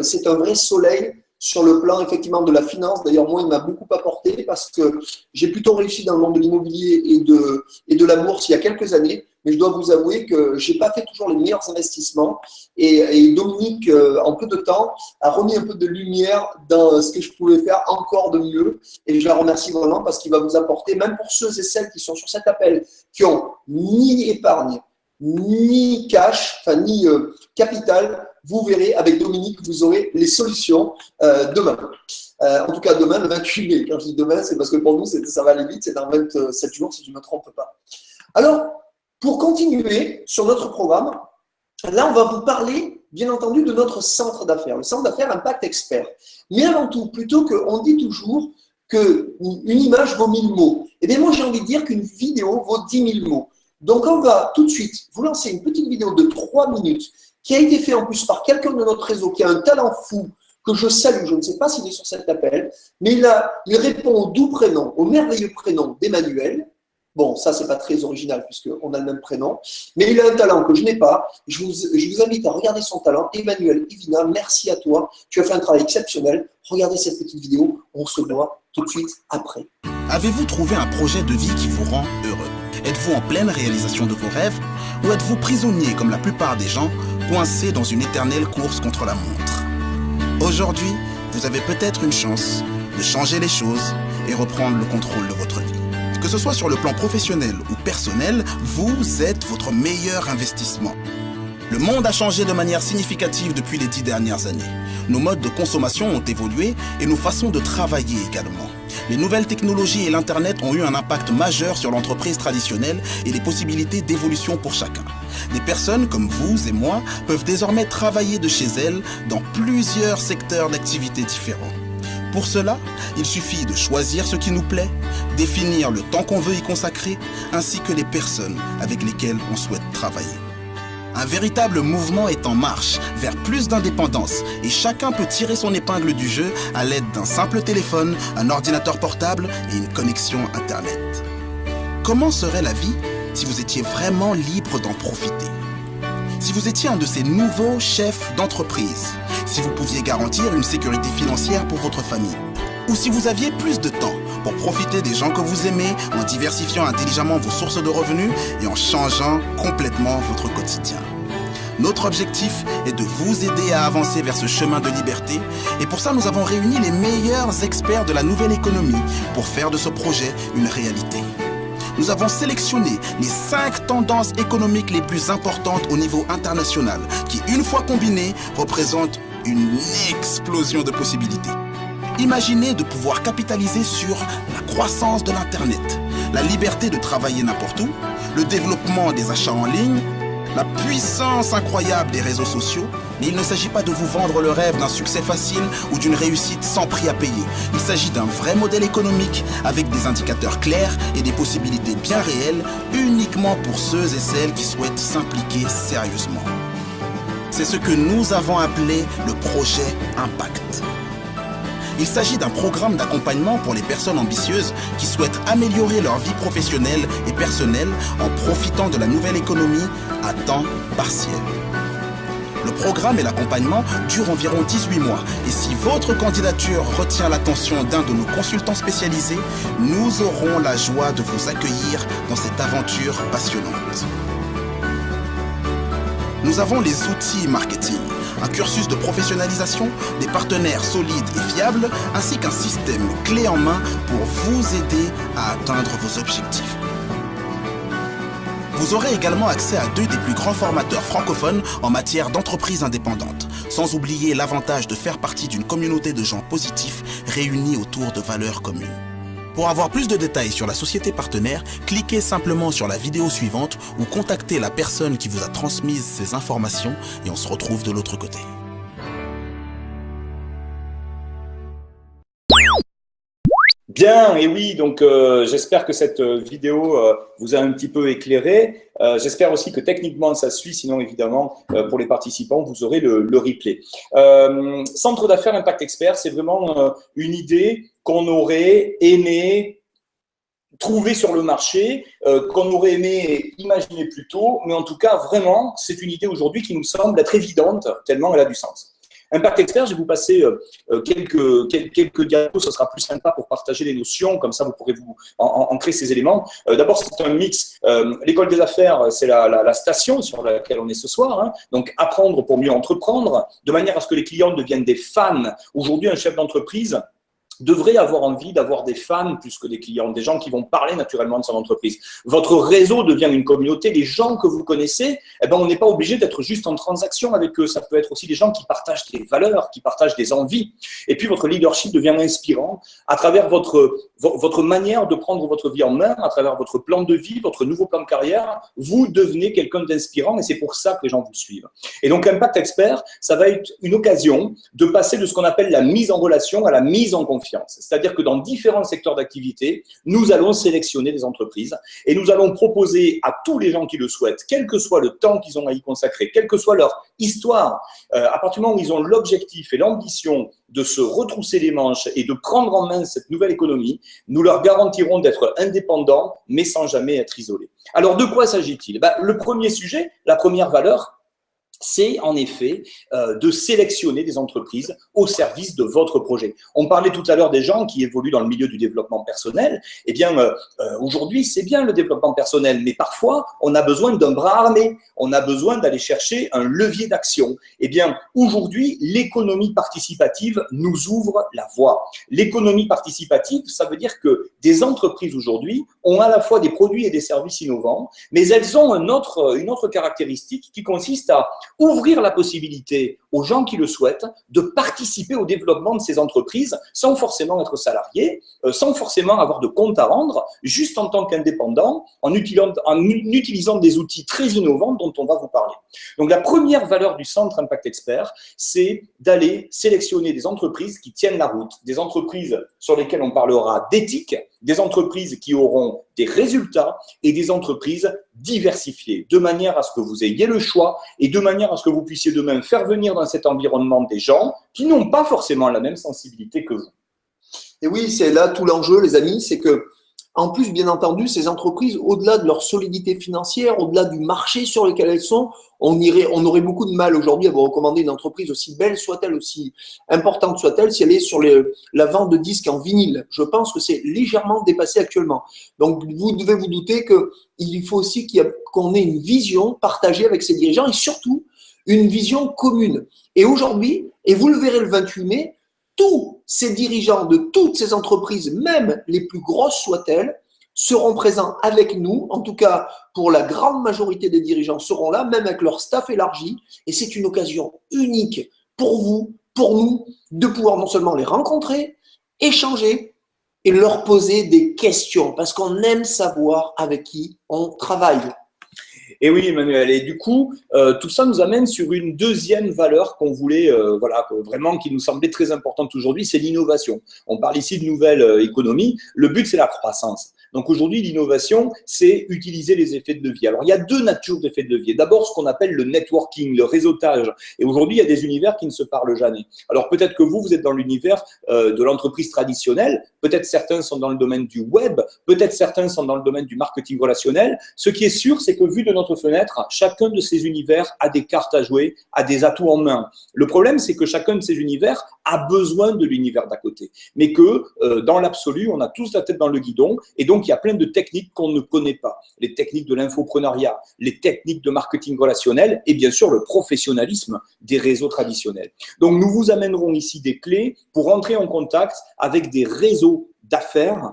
c'est un vrai soleil sur le plan effectivement de la finance. D'ailleurs, moi, il m'a beaucoup apporté parce que j'ai plutôt réussi dans le monde de l'immobilier et de la bourse il y a quelques années. Mais je dois vous avouer que je n'ai pas fait toujours les meilleurs investissements. Et Dominique, en peu de temps, a remis un peu de lumière dans ce que je pouvais faire encore de mieux. Et je la remercie vraiment parce qu'il va vous apporter, même pour ceux et celles qui sont sur cet appel, qui n'ont ni épargne, ni cash, enfin ni capital, vous verrez, avec Dominique, vous aurez les solutions demain. En tout cas, demain, le 28 mai. Quand je dis demain, c'est parce que pour nous, ça va aller vite. C'est dans 27 jours, si je ne me trompe pas. Alors, pour continuer sur notre programme, là, on va vous parler, bien entendu, de notre centre d'affaires, le centre d'affaires Impact Expert. Mais avant tout, plutôt qu'on dit toujours qu'une image vaut 1000 mots, eh bien, moi, j'ai envie de dire qu'une vidéo vaut 10 000 mots. Donc, on va tout de suite vous lancer une petite vidéo de 3 minutes qui a été faite en plus par quelqu'un de notre réseau qui a un talent fou, que je salue. Je ne sais pas s'il est sur cet appel, mais il répond au doux prénom, au merveilleux prénom d'Emmanuel. Bon, ça, c'est pas très original puisqu'on a le même prénom, mais il a un talent que je n'ai pas. Je vous invite à regarder son talent. Emmanuel Ivina, merci à toi. Tu as fait un travail exceptionnel. Regardez cette petite vidéo. On se voit tout de suite après. Avez-vous trouvé un projet de vie qui vous rend heureux? Êtes-vous en pleine réalisation de vos rêves? Ou êtes-vous prisonnier, comme la plupart des gens, coincé dans une éternelle course contre la montre? Aujourd'hui, vous avez peut-être une chance de changer les choses et reprendre le contrôle de votre vie. Que ce soit sur le plan professionnel ou personnel, vous êtes votre meilleur investissement. Le monde a changé de manière significative depuis les 10 dernières années. Nos modes de consommation ont évolué et nos façons de travailler également. Les nouvelles technologies et l'Internet ont eu un impact majeur sur l'entreprise traditionnelle et les possibilités d'évolution pour chacun. Des personnes comme vous et moi peuvent désormais travailler de chez elles dans plusieurs secteurs d'activité différents. Pour cela, il suffit de choisir ce qui nous plaît, définir le temps qu'on veut y consacrer, ainsi que les personnes avec lesquelles on souhaite travailler. Un véritable mouvement est en marche vers plus d'indépendance et chacun peut tirer son épingle du jeu à l'aide d'un simple téléphone, un ordinateur portable et une connexion Internet. Comment serait la vie si vous étiez vraiment libre d'en profiter ? Si vous étiez un de ces nouveaux chefs d'entreprise, si vous pouviez garantir une sécurité financière pour votre famille, ou si vous aviez plus de temps pour profiter des gens que vous aimez en diversifiant intelligemment vos sources de revenus et en changeant complètement votre quotidien. Notre objectif est de vous aider à avancer vers ce chemin de liberté et pour ça nous avons réuni les meilleurs experts de la nouvelle économie pour faire de ce projet une réalité. Nous avons sélectionné les 5 tendances économiques les plus importantes au niveau international qui, une fois combinées, représentent une explosion de possibilités. Imaginez de pouvoir capitaliser sur la croissance de l'Internet, la liberté de travailler n'importe où, le développement des achats en ligne, la puissance incroyable des réseaux sociaux. Mais il ne s'agit pas de vous vendre le rêve d'un succès facile ou d'une réussite sans prix à payer. Il s'agit d'un vrai modèle économique avec des indicateurs clairs et des possibilités bien réelles uniquement pour ceux et celles qui souhaitent s'impliquer sérieusement. C'est ce que nous avons appelé le projet Impact. Il s'agit d'un programme d'accompagnement pour les personnes ambitieuses qui souhaitent améliorer leur vie professionnelle et personnelle en profitant de la nouvelle économie à temps partiel. Le programme et l'accompagnement durent environ 18 mois et si votre candidature retient l'attention d'un de nos consultants spécialisés, nous aurons la joie de vous accueillir dans cette aventure passionnante. Nous avons les outils marketing, un cursus de professionnalisation, des partenaires solides et fiables, ainsi qu'un système clé en main pour vous aider à atteindre vos objectifs. Vous aurez également accès à 2 des plus grands formateurs francophones en matière d'entreprise indépendante, sans oublier l'avantage de faire partie d'une communauté de gens positifs réunis autour de valeurs communes. Pour avoir plus de détails sur la société partenaire, cliquez simplement sur la vidéo suivante ou contactez la personne qui vous a transmis ces informations et on se retrouve de l'autre côté. Bien, et oui, donc j'espère que cette vidéo vous a un petit peu éclairé. J'espère aussi que techniquement ça suit, sinon évidemment pour les participants vous aurez le replay. Centre d'affaires Impact Expert, c'est vraiment une idée qu'on aurait aimé trouver sur le marché, qu'on aurait aimé imaginer plus tôt, mais en tout cas vraiment c'est une idée aujourd'hui qui nous semble être évidente tellement elle a du sens. Impact Expert, je vais vous passer quelques diapos, ce sera plus sympa pour partager les notions, comme ça vous pourrez vous ancrer ces éléments. D'abord, c'est un mix. L'école des affaires, c'est la station sur laquelle on est ce soir. Hein. Donc, apprendre pour mieux entreprendre, de manière à ce que les clients deviennent des fans. Aujourd'hui, un chef d'entreprise devrait avoir envie d'avoir des fans plus que des clients, des gens qui vont parler naturellement de son entreprise. Votre réseau devient une communauté, les gens que vous connaissez, eh ben, on n'est pas obligé d'être juste en transaction avec eux, ça peut être aussi des gens qui partagent des valeurs, qui partagent des envies. Et puis votre leadership devient inspirant à travers votre manière de prendre votre vie en main, à travers votre plan de vie, votre nouveau plan de carrière, vous devenez quelqu'un d'inspirant et c'est pour ça que les gens vous suivent. Et donc Impact Expert, ça va être une occasion de passer de ce qu'on appelle la mise en relation à la mise en confiance. C'est-à-dire que dans différents secteurs d'activité, nous allons sélectionner des entreprises et nous allons proposer à tous les gens qui le souhaitent, quel que soit le temps qu'ils ont à y consacrer, quelle que soit leur histoire, à partir du moment où ils ont l'objectif et l'ambition de se retrousser les manches et de prendre en main cette nouvelle économie, nous leur garantirons d'être indépendants, mais sans jamais être isolés. Alors, de quoi s'agit-il? Le premier sujet, la première valeur, c'est en effet de sélectionner des entreprises au service de votre projet. On parlait tout à l'heure des gens qui évoluent dans le milieu du développement personnel. Eh bien, aujourd'hui, c'est bien le développement personnel, mais parfois, on a besoin d'un bras armé. On a besoin d'aller chercher un levier d'action. Eh bien, aujourd'hui, l'économie participative nous ouvre la voie. L'économie participative, ça veut dire que des entreprises aujourd'hui ont à la fois des produits et des services innovants, mais elles ont une autre caractéristique qui consiste à ouvrir la possibilité aux gens qui le souhaitent de participer au développement de ces entreprises sans forcément être salariés, sans forcément avoir de compte à rendre, juste en tant qu'indépendant, en utilisant des outils très innovants dont on va vous parler. Donc la première valeur du Centre Impact Expert, c'est d'aller sélectionner des entreprises qui tiennent la route, des entreprises sur lesquelles on parlera d'éthique, des entreprises qui auront des résultats et des entreprises diversifiées, de manière à ce que vous ayez le choix et de manière à ce que vous puissiez demain faire venir dans cet environnement des gens qui n'ont pas forcément la même sensibilité que vous. Et oui, c'est là tout l'enjeu, les amis, c'est que en plus, bien entendu, ces entreprises, au-delà de leur solidité financière, au-delà du marché sur lequel elles sont, on aurait beaucoup de mal aujourd'hui à vous recommander une entreprise aussi belle soit-elle, aussi importante soit-elle, si elle est sur la vente de disques en vinyle. Je pense que c'est légèrement dépassé actuellement. Donc, vous devez vous douter qu'il faut aussi qu'on ait une vision partagée avec ces dirigeants et surtout une vision commune. Et aujourd'hui, et vous le verrez le 28 mai, tous ces dirigeants de toutes ces entreprises, même les plus grosses soient-elles, seront présents avec nous. En tout cas, pour la grande majorité des dirigeants seront là, même avec leur staff élargi. Et c'est une occasion unique pour vous, pour nous, de pouvoir non seulement les rencontrer, échanger et leur poser des questions, parce qu'on aime savoir avec qui on travaille. Et oui, Emmanuel. Et du coup, tout ça nous amène sur une deuxième valeur qu'on voulait, vraiment, qui nous semblait très importante aujourd'hui, c'est l'innovation. On parle ici de nouvelle économie. Le but, c'est la croissance. Donc aujourd'hui, l'innovation, c'est utiliser les effets de levier. Alors, il y a deux natures d'effets de levier. D'abord, ce qu'on appelle le networking, le réseautage. Et aujourd'hui, il y a des univers qui ne se parlent jamais. Alors, peut-être que vous êtes dans l'univers de l'entreprise traditionnelle. Peut-être certains sont dans le domaine du web. Peut-être certains sont dans le domaine du marketing relationnel. Ce qui est sûr, c'est que vu de notre fenêtre, chacun de ces univers a des cartes à jouer, a des atouts en main. Le problème, c'est que chacun de ces univers a besoin de l'univers d'à côté. Mais que, dans l'absolu, on a tous la tête dans le guidon. Et donc, il y a plein de techniques qu'on ne connaît pas. Les techniques de l'infopreneuriat, les techniques de marketing relationnel et bien sûr le professionnalisme des réseaux traditionnels. Donc, nous vous amènerons ici des clés pour entrer en contact avec des réseaux d'affaires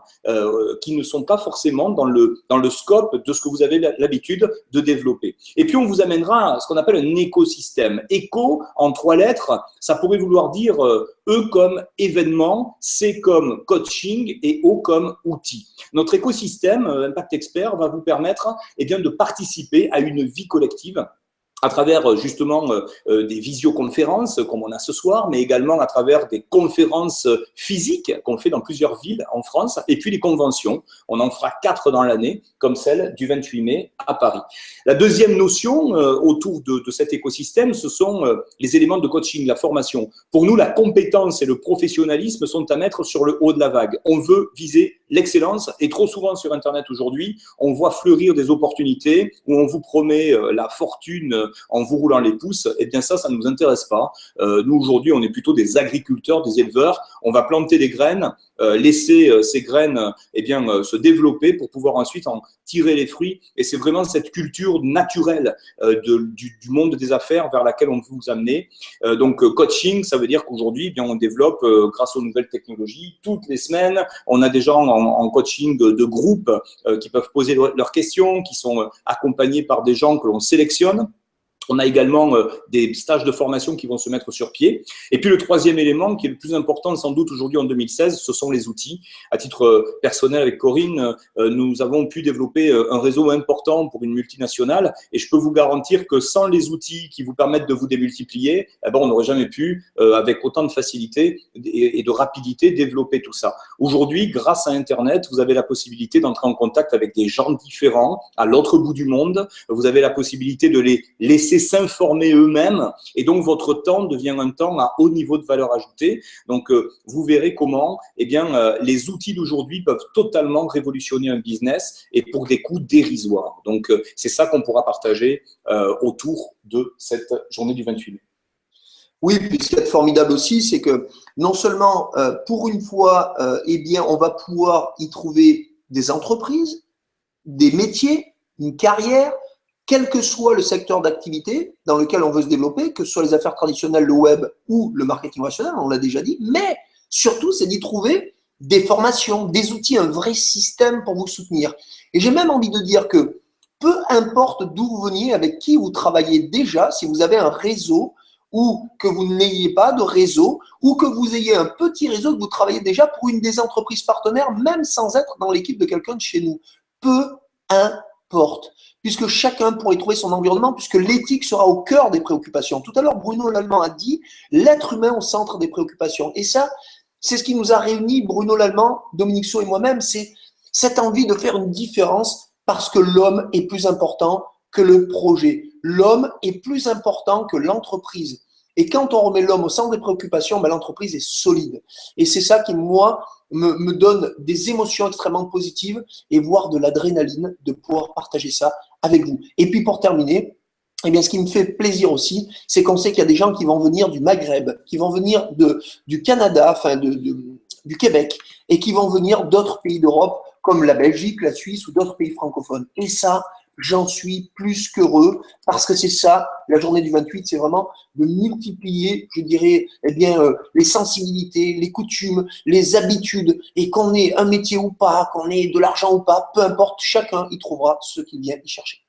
qui ne sont pas forcément dans le scope de ce que vous avez l'habitude de développer. Et puis, on vous amènera à ce qu'on appelle un écosystème. Éco, en 3 lettres, ça pourrait vouloir dire E comme événement, C comme coaching et O comme outil. Notre écosystème Impact Expert va vous permettre de participer à une vie collective à travers justement des visioconférences comme on a ce soir, mais également à travers des conférences physiques qu'on fait dans plusieurs villes en France, et puis les conventions. On en fera 4 dans l'année, comme celle du 28 mai à Paris. La deuxième notion autour de cet écosystème, ce sont les éléments de coaching, la formation. Pour nous, la compétence et le professionnalisme sont à mettre sur le haut de la vague. On veut viser l'excellence, et trop souvent sur Internet aujourd'hui, on voit fleurir des opportunités où on vous promet la fortune en vous roulant les pouces. Eh bien ça ne nous intéresse pas. Nous aujourd'hui, on est plutôt des agriculteurs, des éleveurs. On va planter des graines, laisser ces graines se développer pour pouvoir ensuite en tirer les fruits. Et c'est vraiment cette culture naturelle du monde des affaires vers laquelle on veut vous amener. Donc coaching, ça veut dire qu'aujourd'hui, on développe grâce aux nouvelles technologies toutes les semaines. On a des gens en coaching de groupe qui peuvent poser leurs questions, qui sont accompagnés par des gens que l'on sélectionne. On a également des stages de formation qui vont se mettre sur pied. Et puis le troisième élément, qui est le plus important sans doute aujourd'hui en 2016, ce sont les outils. À titre personnel avec Corinne, nous avons pu développer un réseau important pour une multinationale. Et je peux vous garantir que sans les outils qui vous permettent de vous démultiplier, on n'aurait jamais pu, avec autant de facilité et de rapidité, développer tout ça. Aujourd'hui, grâce à Internet, vous avez la possibilité d'entrer en contact avec des gens différents à l'autre bout du monde. Vous avez la possibilité de les laisser s'informer eux-mêmes, et donc votre temps devient un temps à haut niveau de valeur ajoutée. Donc vous verrez comment les outils d'aujourd'hui peuvent totalement révolutionner un business, et pour des coûts dérisoires. Donc c'est ça qu'on pourra partager autour de cette journée du 28 mai. Oui, puis ce qui est formidable aussi, c'est que non seulement pour une fois, on va pouvoir y trouver des entreprises, des métiers, une carrière, quel que soit le secteur d'activité dans lequel on veut se développer, que ce soit les affaires traditionnelles, le web ou le marketing relationnel, on l'a déjà dit, mais surtout, c'est d'y trouver des formations, des outils, un vrai système pour vous soutenir. Et j'ai même envie de dire que peu importe d'où vous veniez, avec qui vous travaillez déjà, si vous avez un réseau ou que vous n'ayez pas de réseau, ou que vous ayez un petit réseau, que vous travaillez déjà pour une des entreprises partenaires, même sans être dans l'équipe de quelqu'un de chez nous, peu importe. Puisque chacun pourrait trouver son environnement, puisque l'éthique sera au cœur des préoccupations. Tout à l'heure, Bruno Lallemand a dit l'être humain au centre des préoccupations. Et ça, c'est ce qui nous a réunis, Bruno Lallemand, Dominique Sceaux et moi-même, c'est cette envie de faire une différence parce que l'homme est plus important que le projet. L'homme est plus important que l'entreprise. Et quand on remet l'homme au centre des préoccupations, ben, l'entreprise est solide. Et c'est ça qui, moi, me donne des émotions extrêmement positives et voire de l'adrénaline de pouvoir partager ça avec vous. Et puis pour terminer, eh bien, ce qui me fait plaisir aussi, c'est qu'on sait qu'il y a des gens qui vont venir du Maghreb, qui vont venir du Canada, enfin du Québec, et qui vont venir d'autres pays d'Europe, comme la Belgique, la Suisse ou d'autres pays francophones. Et ça, j'en suis plus qu'heureux, parce que c'est ça, la journée du 28, c'est vraiment de multiplier, je dirais, eh bien, les sensibilités, les coutumes, les habitudes, et qu'on ait un métier ou pas, qu'on ait de l'argent ou pas, peu importe, chacun y trouvera ce qu'il vient y chercher.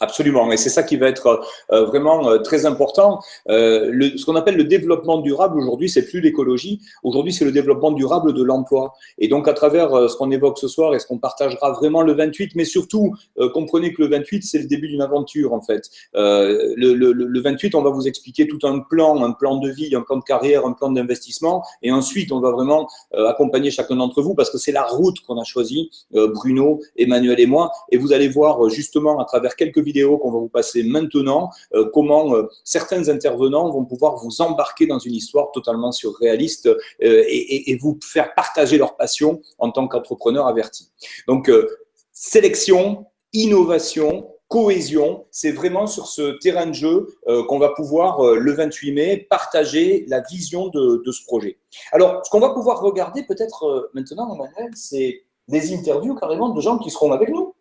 Absolument, et c'est ça qui va être vraiment très important. Ce qu'on appelle le développement durable aujourd'hui, c'est plus l'écologie. Aujourd'hui, c'est le développement durable de l'emploi. Et donc, à travers ce qu'on évoque ce soir et ce qu'on partagera vraiment le 28, mais surtout, comprenez que le 28, c'est le début d'une aventure, en fait. Le 28, on va vous expliquer tout un plan de vie, un plan de carrière, un plan d'investissement. Et ensuite, on va vraiment accompagner chacun d'entre vous parce que c'est la route qu'on a choisie, Bruno, Emmanuel et moi. Et vous allez voir justement à travers quelques vidéos qu'on va vous passer maintenant, comment certains intervenants vont pouvoir vous embarquer dans une histoire totalement surréaliste et vous faire partager leur passion en tant qu'entrepreneur averti. Donc, sélection, innovation, cohésion, c'est vraiment sur ce terrain de jeu qu'on va pouvoir, le 28 mai, partager la vision de ce projet. Alors, ce qu'on va pouvoir regarder peut-être maintenant, Emmanuel, c'est des interviews carrément de gens qui seront avec nous.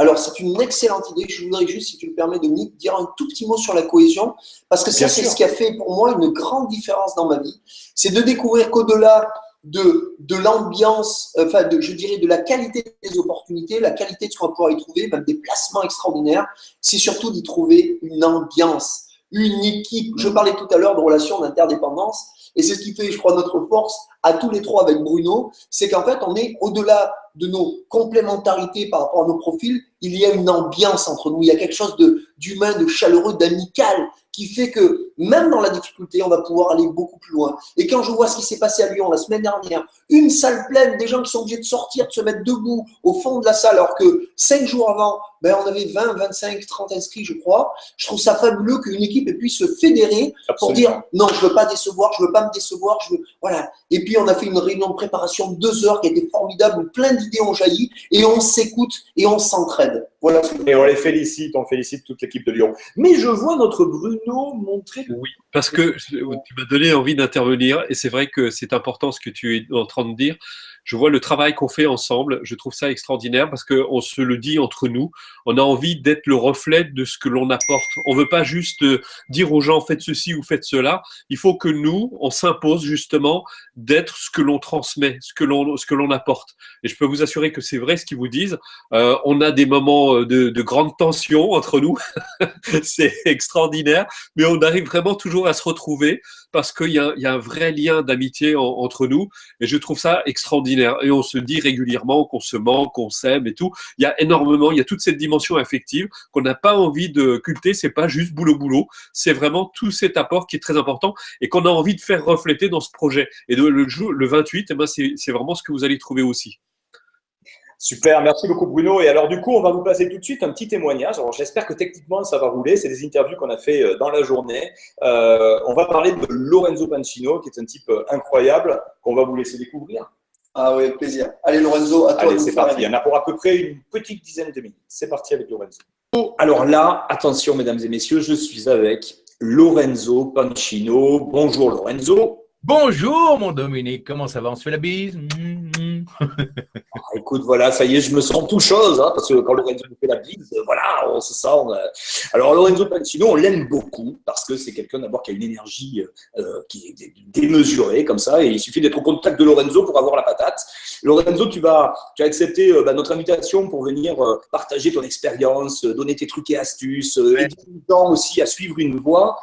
Alors, c'est une excellente idée. Je voudrais juste, si tu me permets, Dominique, dire un tout petit mot sur la cohésion, parce que ça, c'est ce qui a fait pour moi une grande différence dans ma vie. C'est de découvrir qu'au-delà de l'ambiance, enfin, je dirais de la qualité des opportunités, la qualité de ce qu'on va pouvoir y trouver, même des placements extraordinaires, c'est surtout d'y trouver une ambiance, une équipe. Je parlais tout à l'heure de relations d'interdépendance, et c'est ce qui fait, je crois, notre force à tous les trois avec Bruno, c'est qu'en fait, on est au-delà de nos complémentarités par rapport à nos profils, il y a une ambiance entre nous, il y a quelque chose d'humain, de chaleureux, d'amical, qui fait que même dans la difficulté, on va pouvoir aller beaucoup plus loin. Et quand je vois ce qui s'est passé à Lyon la semaine dernière, une salle pleine, des gens qui sont obligés de sortir, de se mettre debout au fond de la salle, alors que 5 jours avant, ben, on avait 20, 25, 30 inscrits, je crois. Je trouve ça fabuleux qu'une équipe puisse se fédérer pour dire non, je ne veux pas décevoir, je ne veux pas me décevoir, je veux… Voilà. Et puis, on a fait une réunion de préparation de 2 heures qui était formidable, où plein d'idées ont jailli et on s'écoute et on s'entraide. Voilà. Et on les félicite, on félicite toute l'équipe de Lyon. Mais je vois notre Bruno montrer… Oui, parce que tu m'as donné envie d'intervenir et c'est vrai que c'est important ce que tu es en train de dire. Je vois le travail qu'on fait ensemble, je trouve ça extraordinaire parce qu'on se le dit entre nous, on a envie d'être le reflet de ce que l'on apporte. On ne veut pas juste dire aux gens faites ceci ou faites cela, il faut que nous, on s'impose justement d'être ce que l'on transmet, ce que l'on apporte. Et je peux vous assurer que c'est vrai ce qu'ils vous disent, on a des moments de grande tension entre nous, c'est extraordinaire, mais on arrive vraiment toujours à se retrouver parce qu'il y a un vrai lien d'amitié entre nous et je trouve ça extraordinaire. Et on se dit régulièrement qu'on se manque, qu'on s'aime et tout. Il y a énormément, il y a toute cette dimension affective qu'on n'a pas envie de culter. C'est pas juste boulot, c'est vraiment tout cet apport qui est très important et qu'on a envie de faire refléter dans ce projet. Et le 28, eh ben c'est vraiment ce que vous allez trouver aussi. Super, merci beaucoup Bruno. Et alors du coup, on va vous passer tout de suite un petit témoignage. Alors j'espère que techniquement ça va rouler. C'est des interviews qu'on a fait dans la journée. On va parler de Lorenzo Pancino, qui est un type incroyable qu'on va vous laisser découvrir. Ah oui, avec plaisir. Allez Lorenzo, à toi. Allez, c'est parti. Il y en a pour à peu près une petite dizaine de minutes. C'est parti avec Lorenzo. Alors là, attention mesdames et messieurs, je suis avec Lorenzo Pancino. Bonjour Lorenzo. Bonjour mon Dominique, comment ça va? On se fait la bise? Écoute, voilà, ça y est, je me sens tout chose, hein, parce que quand Lorenzo nous fait la bise, voilà, on se sent… Alors Lorenzo Pancino, on l'aime beaucoup, parce que c'est quelqu'un d'abord qui a une énergie qui est démesurée, comme ça, et il suffit d'être au contact de Lorenzo pour avoir la patate. Lorenzo, tu as accepté notre invitation pour venir partager ton expérience, donner tes trucs et astuces, aider les gens aussi à suivre une voie.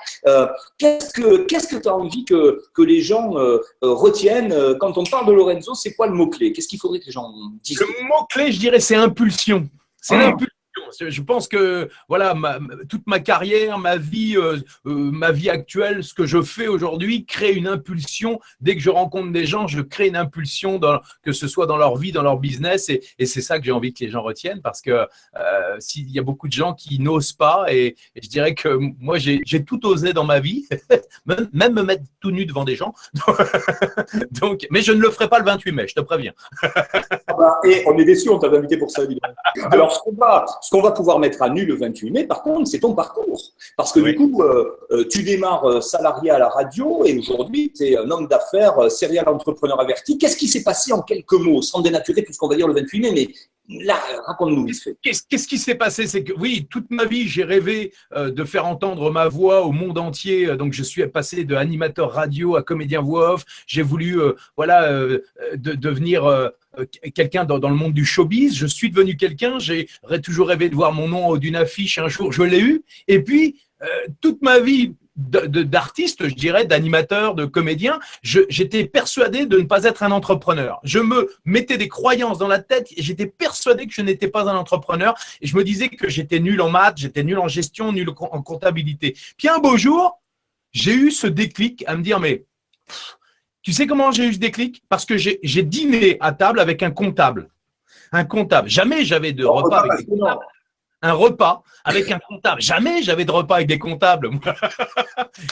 Qu'est-ce que tu as envie que les gens retiennent quand on parle de Lorenzo? C'est quoi le mot-clé? Qu'est-ce qu'il faudrait que les gens disent? Le mot-clé, je dirais, c'est impulsion. C'est l'impulsion. Je pense que voilà, toute ma carrière, ma vie actuelle, ce que je fais aujourd'hui crée une impulsion. Dès que je rencontre des gens, je crée une impulsion, que ce soit dans leur vie, dans leur business. Et c'est ça que j'ai envie que les gens retiennent, parce que s'il y a beaucoup de gens qui n'osent pas, et je dirais que moi, j'ai tout osé dans ma vie, même me mettre tout nu devant des gens. Donc, mais je ne le ferai pas le 28 mai, je te préviens. Et on est déçus, on t'avait invité pour ça, évidemment. Alors, ce qu'on va pouvoir mettre à nu le 28 mai, par contre, c'est ton parcours. Parce que du coup, tu démarres salarié à la radio et aujourd'hui, tu es un homme d'affaires, serial entrepreneur averti. Qu'est-ce qui s'est passé en quelques mots, sans dénaturer tout ce qu'on va dire le 28 mai, mais là, raconte-nous vite fait. Qu'est-ce qui s'est passé? C'est que oui, toute ma vie, j'ai rêvé de faire entendre ma voix au monde entier. Donc, je suis passé de animateur radio à comédien voix off. J'ai voulu devenir quelqu'un dans le monde du showbiz. Je suis devenu quelqu'un. J'ai toujours rêvé de voir mon nom en haut d'une affiche. Un jour, je l'ai eu. Et puis, toute ma vie d'artiste, je dirais, d'animateur, de comédien, j'étais persuadé de ne pas être un entrepreneur. Je me mettais des croyances dans la tête et j'étais persuadé que je n'étais pas un entrepreneur, et je me disais que j'étais nul en maths, j'étais nul en gestion, nul en comptabilité. Puis un beau jour, j'ai eu ce déclic à me dire, mais tu sais comment j'ai eu ce déclic? Parce que j'ai dîné à table avec un comptable. Un comptable. Jamais j'avais de repas avec des comptables. Un repas avec un comptable. Jamais j'avais de repas avec des comptables.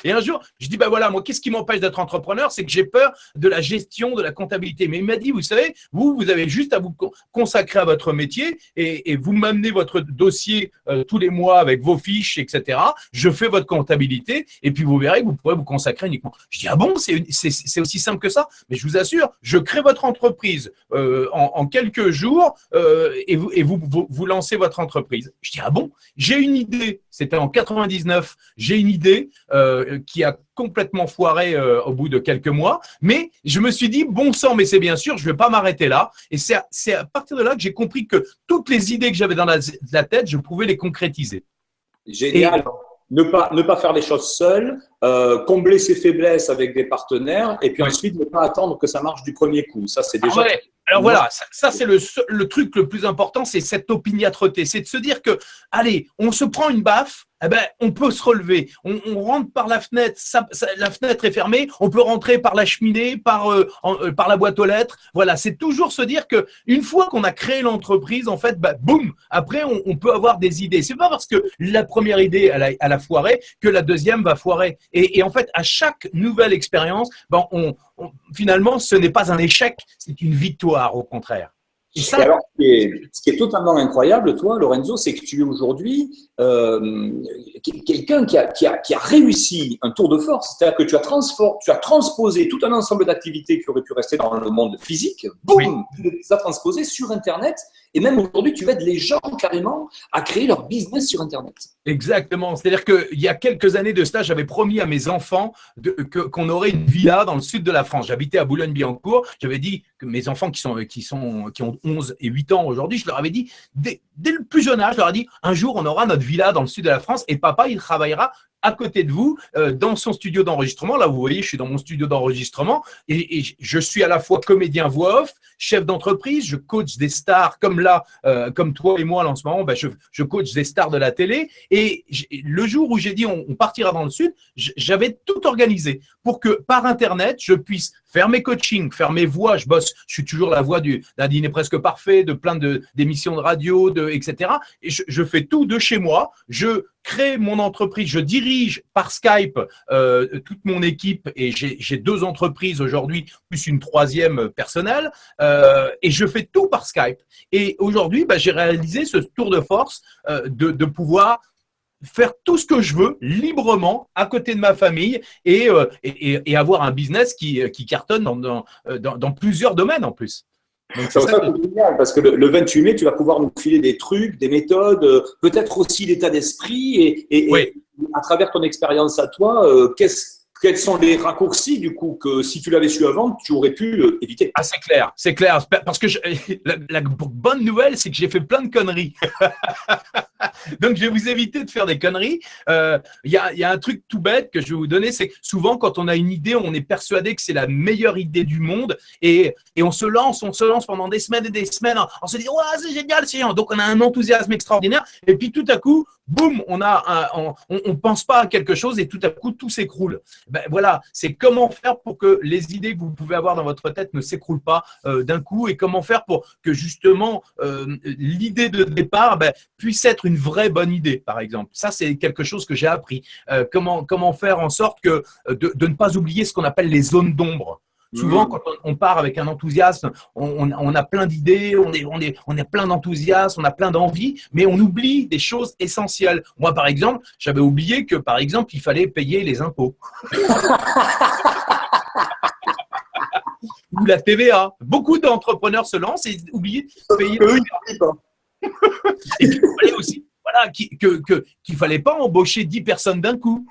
Et un jour, je dis, ben voilà, moi, qu'est-ce qui m'empêche d'être entrepreneur? C'est que j'ai peur de la gestion, de la comptabilité. Mais il m'a dit, vous savez, vous avez juste à vous consacrer à votre métier et vous m'amenez votre dossier tous les mois avec vos fiches, etc. Je fais votre comptabilité et puis vous verrez que vous pourrez vous consacrer uniquement. Je dis, ah bon, c'est aussi simple que ça? Mais je vous assure, je crée votre entreprise en quelques jours et vous lancez votre entreprise. Je dis, ah bon? J'ai une idée, c'était en 99, j'ai une idée qui a complètement foiré au bout de quelques mois, mais je me suis dit, bon sang, mais c'est bien sûr, je ne vais pas m'arrêter là. Et c'est à partir de là que j'ai compris que toutes les idées que j'avais dans la tête, je pouvais les concrétiser. Génial. Ne pas faire les choses seul, combler ses faiblesses avec des partenaires et puis ensuite ne pas attendre que ça marche du premier coup. Ça, c'est déjà… Alors voilà, ça c'est le truc le plus important, c'est cette opiniâtreté. C'est de se dire que, allez, on se prend une baffe, eh ben, on peut se relever. On rentre par la fenêtre, la fenêtre est fermée, on peut rentrer par la cheminée, par la boîte aux lettres. Voilà, c'est toujours se dire que une fois qu'on a créé l'entreprise, en fait, bah, boum, après on peut avoir des idées. C'est pas parce que la première idée elle a foiré que la deuxième va foirer. Et en fait, à chaque nouvelle expérience, ben, finalement, ce n'est pas un échec, c'est une victoire au contraire. Et alors, ce qui est totalement incroyable, toi, Lorenzo, c'est que tu es aujourd'hui quelqu'un qui a réussi un tour de force. C'est-à-dire que tu as transposé tout un ensemble d'activités qui auraient pu rester dans le monde physique. Boum, tu les as transposées sur Internet. Et même aujourd'hui, tu aides les gens carrément à créer leur business sur Internet. Exactement. C'est-à-dire qu'il y a quelques années de cela, j'avais promis à mes enfants qu'on aurait une villa dans le sud de la France. J'habitais à Boulogne-Billancourt. J'avais dit que mes enfants qui ont 11 et 8 ans aujourd'hui, je leur avais dit, dès le plus jeune âge, je leur ai dit, un jour, on aura notre villa dans le sud de la France et papa, il travaillera à côté de vous, dans son studio d'enregistrement. Là, vous voyez, je suis dans mon studio d'enregistrement et je suis à la fois comédien voix off, chef d'entreprise, je coach des stars comme là, comme toi et moi là, en ce moment, ben, je coach des stars de la télé. Et le jour où j'ai dit on partira dans le sud, j'avais tout organisé pour que par Internet, je puisse faire mes coachings, faire mes voix. Je suis toujours la voix d'un dîner presque parfait, de plein d'émissions de radio, etc. Et je fais tout de chez moi. Je crée mon entreprise, je dirige par Skype toute mon équipe et j'ai 2 entreprises aujourd'hui, plus une 3e personnelle et je fais tout par Skype. Et aujourd'hui, j'ai réalisé ce tour de force de pouvoir faire tout ce que je veux librement à côté de ma famille et avoir un business qui cartonne dans plusieurs domaines en plus. C'est ça qui est génial, parce que le 28 mai, tu vas pouvoir nous filer des trucs, des méthodes, peut-être aussi l'état d'esprit et à travers ton expérience à toi, qu'est-ce quels sont les raccourcis, du coup, que si tu l'avais su avant, tu aurais pu éviter? Ah, c'est clair. Parce que la bonne nouvelle, c'est que j'ai fait plein de conneries. Donc, je vais vous éviter de faire des conneries. Il y a un truc tout bête que je vais vous donner, c'est que souvent, quand on a une idée, on est persuadé que c'est la meilleure idée du monde et on se lance pendant des semaines et des semaines. On se dit, ouais, c'est génial, c'est génial. Donc, on a un enthousiasme extraordinaire et puis tout à coup, boum, on pense pas à quelque chose et tout à coup, tout s'écroule. Ben, voilà, c'est comment faire pour que les idées que vous pouvez avoir dans votre tête ne s'écroulent pas d'un coup et comment faire pour que justement l'idée de départ puisse être une vraie bonne idée, par exemple. Ça, c'est quelque chose que j'ai appris. Comment faire en sorte que de ne pas oublier ce qu'on appelle les zones d'ombre. Souvent, quand on part avec un enthousiasme, on a plein d'idées, on est plein d'enthousiasme, on a plein d'envie, mais on oublie des choses essentielles. Moi, par exemple, j'avais oublié que, par exemple, il fallait payer les impôts. Ou la TVA. Beaucoup d'entrepreneurs se lancent et oublient de payer. Et puis, il fallait aussi, voilà, qu'il ne fallait pas embaucher 10 personnes d'un coup.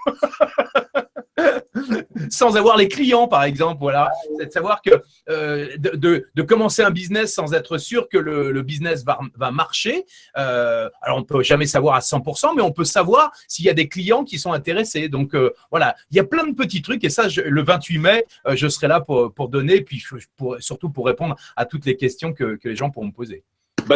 Sans avoir les clients, par exemple, voilà. C'est de savoir que de commencer un business sans être sûr que le business va marcher. Alors, on ne peut jamais savoir à 100%, mais on peut savoir s'il y a des clients qui sont intéressés. Donc, voilà, il y a plein de petits trucs. Et ça, le 28 mai, je serai là pour donner, puis surtout pour répondre à toutes les questions que les gens pourront me poser.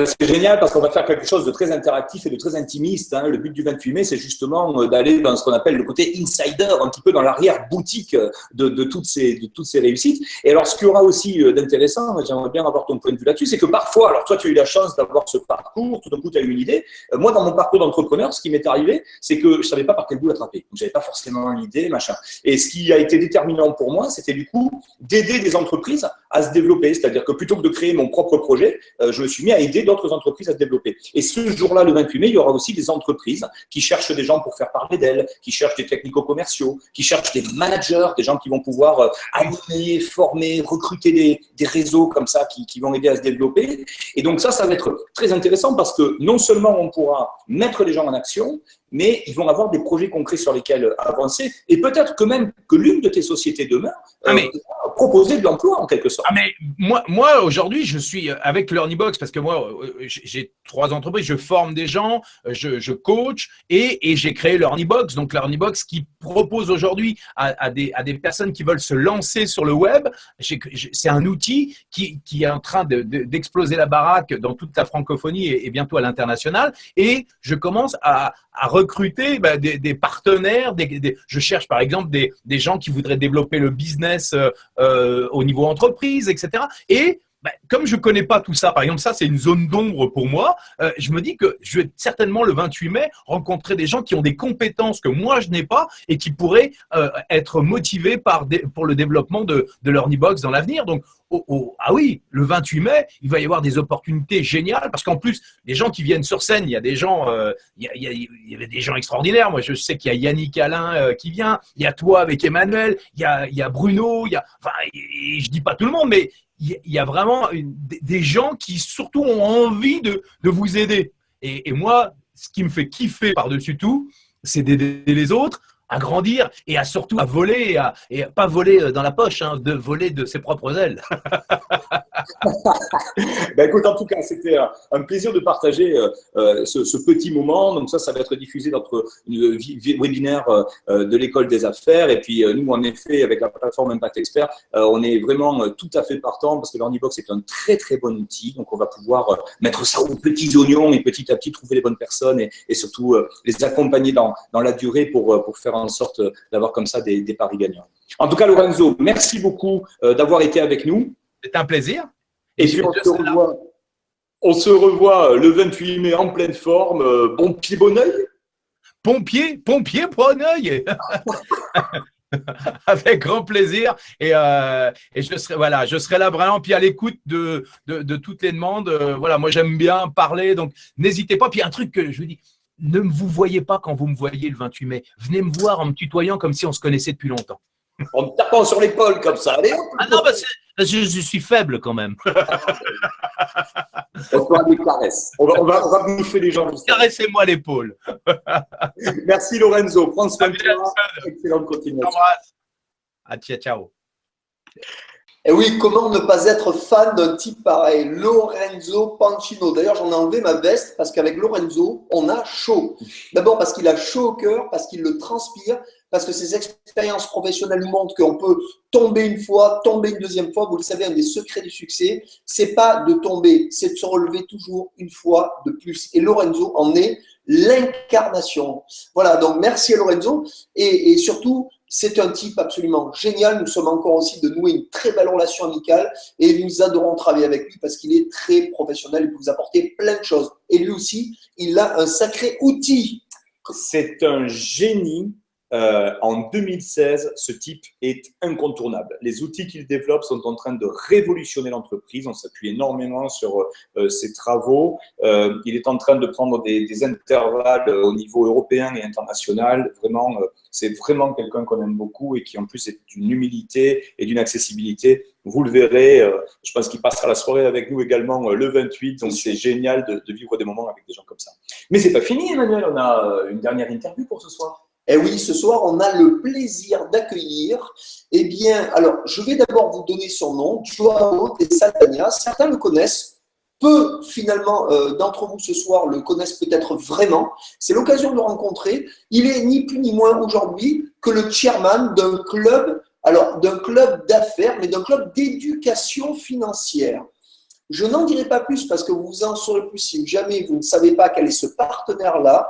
C'est génial parce qu'on va faire quelque chose de très interactif et de très intimiste. Le but du 28 mai, c'est justement d'aller dans ce qu'on appelle le côté insider, un petit peu dans l'arrière-boutique de toutes ces réussites. Et alors, ce qu'il y aura aussi d'intéressant, j'aimerais bien avoir ton point de vue là-dessus, c'est que parfois, alors toi, tu as eu la chance d'avoir ce parcours, tout d'un coup, tu as eu une idée. Moi, dans mon parcours d'entrepreneur, ce qui m'est arrivé, c'est que je ne savais pas par quel bout l'attraper. Donc, je n'avais pas forcément l'idée, machin. Et ce qui a été déterminant pour moi, c'était du coup d'aider des entreprises à se développer. C'est-à-dire que plutôt que de créer mon propre projet, je me suis mis à aider d'autres entreprises à se développer. Et ce jour-là, le 28 mai, il y aura aussi des entreprises qui cherchent des gens pour faire parler d'elles, qui cherchent des technico-commerciaux, qui cherchent des managers, des gens qui vont pouvoir animer, former, recruter des réseaux comme ça qui vont aider à se développer. Et donc ça va être très intéressant parce que non seulement on pourra mettre les gens en action, mais ils vont avoir des projets concrets sur lesquels avancer et peut-être que même que l'une de tes sociétés demain proposer de l'emploi en quelque sorte. Mais moi aujourd'hui, je suis avec LearnyBox parce que moi, j'ai 3 entreprises, je forme des gens, je coach et j'ai créé LearnyBox. Donc LearnyBox qui propose aujourd'hui à des personnes qui veulent se lancer sur le web. C'est un outil qui est en train d'exploser la baraque dans toute la francophonie et bientôt à l'international. Et je commence à recruter des partenaires. Je cherche par exemple des gens qui voudraient développer le business au niveau entreprise, etc. Et comme je ne connais pas tout ça, par exemple, ça c'est une zone d'ombre pour moi, je me dis que je vais certainement le 28 mai rencontrer des gens qui ont des compétences que moi je n'ai pas et qui pourraient être motivés pour le développement de LearnyBox dans l'avenir. Donc, ah oui, le 28 mai, il va y avoir des opportunités géniales parce qu'en plus, les gens qui viennent sur scène, il y a des gens, il y avait des gens extraordinaires. Moi, je sais qu'il y a Yannick Alain qui vient, il y a toi avec Emmanuel, il y a Bruno, je dis pas tout le monde, mais il y a vraiment des gens qui surtout ont envie de vous aider. Et moi, ce qui me fait kiffer par-dessus tout, c'est d'aider les autres à grandir et surtout à voler, et pas voler dans la poche, de voler de ses propres ailes. Écoute, en tout cas, c'était un plaisir de partager ce petit moment. Donc ça va être diffusé dans notre webinaire de l'école des affaires. Et puis nous, en effet, avec la plateforme Impact Expert, on est vraiment tout à fait partant parce que LearnyBox est un très très bon outil. Donc on va pouvoir mettre ça aux petits oignons et petit à petit trouver les bonnes personnes et surtout les accompagner dans la durée pour faire en sorte d'avoir comme ça des paris gagnants. En tout cas, Lorenzo, merci beaucoup d'avoir été avec nous. C'est un plaisir. Et puis on se revoit le 28 mai en pleine forme. Bon pied, bon oeil. Pompier, bon oeil. Avec grand plaisir et je serai là vraiment puis à l'écoute de toutes les demandes. Voilà, moi j'aime bien parler, donc n'hésitez pas. Puis un truc que je vous dis, ne vous voyez pas quand vous me voyez le 28 mai. Venez me voir en me tutoyant comme si on se connaissait depuis longtemps. En me tapant sur l'épaule comme ça. Allez, non, je suis faible quand même. On fera des caresses. On va bouffer les gens. Caressez-moi l'épaule. Merci Lorenzo. Prends soin de toi. Excellente continuation. À ciao. Et oui, comment ne pas être fan d'un type pareil, Lorenzo Pancino. D'ailleurs, j'en ai enlevé ma veste parce qu'avec Lorenzo, on a chaud. D'abord parce qu'il a chaud au cœur, parce qu'il le transpire, parce que ses expériences professionnelles nous montrent qu'on peut tomber une fois, tomber une deuxième fois. Vous le savez, un des secrets du succès, c'est pas de tomber, c'est de se relever toujours une fois de plus. Et Lorenzo en est l'incarnation. Voilà, donc merci à Lorenzo. Et surtout, c'est un type absolument génial. Nous sommes encore aussi de nouer une très belle relation amicale et nous adorons travailler avec lui parce qu'il est très professionnel. Il peut vous apporter plein de choses. Et lui aussi, il a un sacré outil. C'est un génie. En 2016, ce type est incontournable. Les outils qu'il développe sont en train de révolutionner l'entreprise. On s'appuie énormément sur ses travaux. Il est en train de prendre des intervalles au niveau européen et international. Vraiment, c'est vraiment quelqu'un qu'on aime beaucoup et qui en plus est d'une humilité et d'une accessibilité. Vous le verrez, je pense qu'il passera la soirée avec nous également le 28. Donc, c'est génial de vivre des moments avec des gens comme ça. Mais c'est pas fini, Emmanuel. On a une dernière interview pour ce soir. Et oui, ce soir, on a le plaisir d'accueillir, eh bien, alors, je vais d'abord vous donner son nom, Joao de Saldanha. Certains le connaissent, peu finalement d'entre vous ce soir le connaissent peut-être vraiment. C'est l'occasion de le rencontrer. Il est ni plus ni moins aujourd'hui que le chairman d'un club, alors d'un club d'affaires, mais d'un club d'éducation financière. Je n'en dirai pas plus parce que vous en saurez plus si jamais vous ne savez pas quel est ce partenaire-là,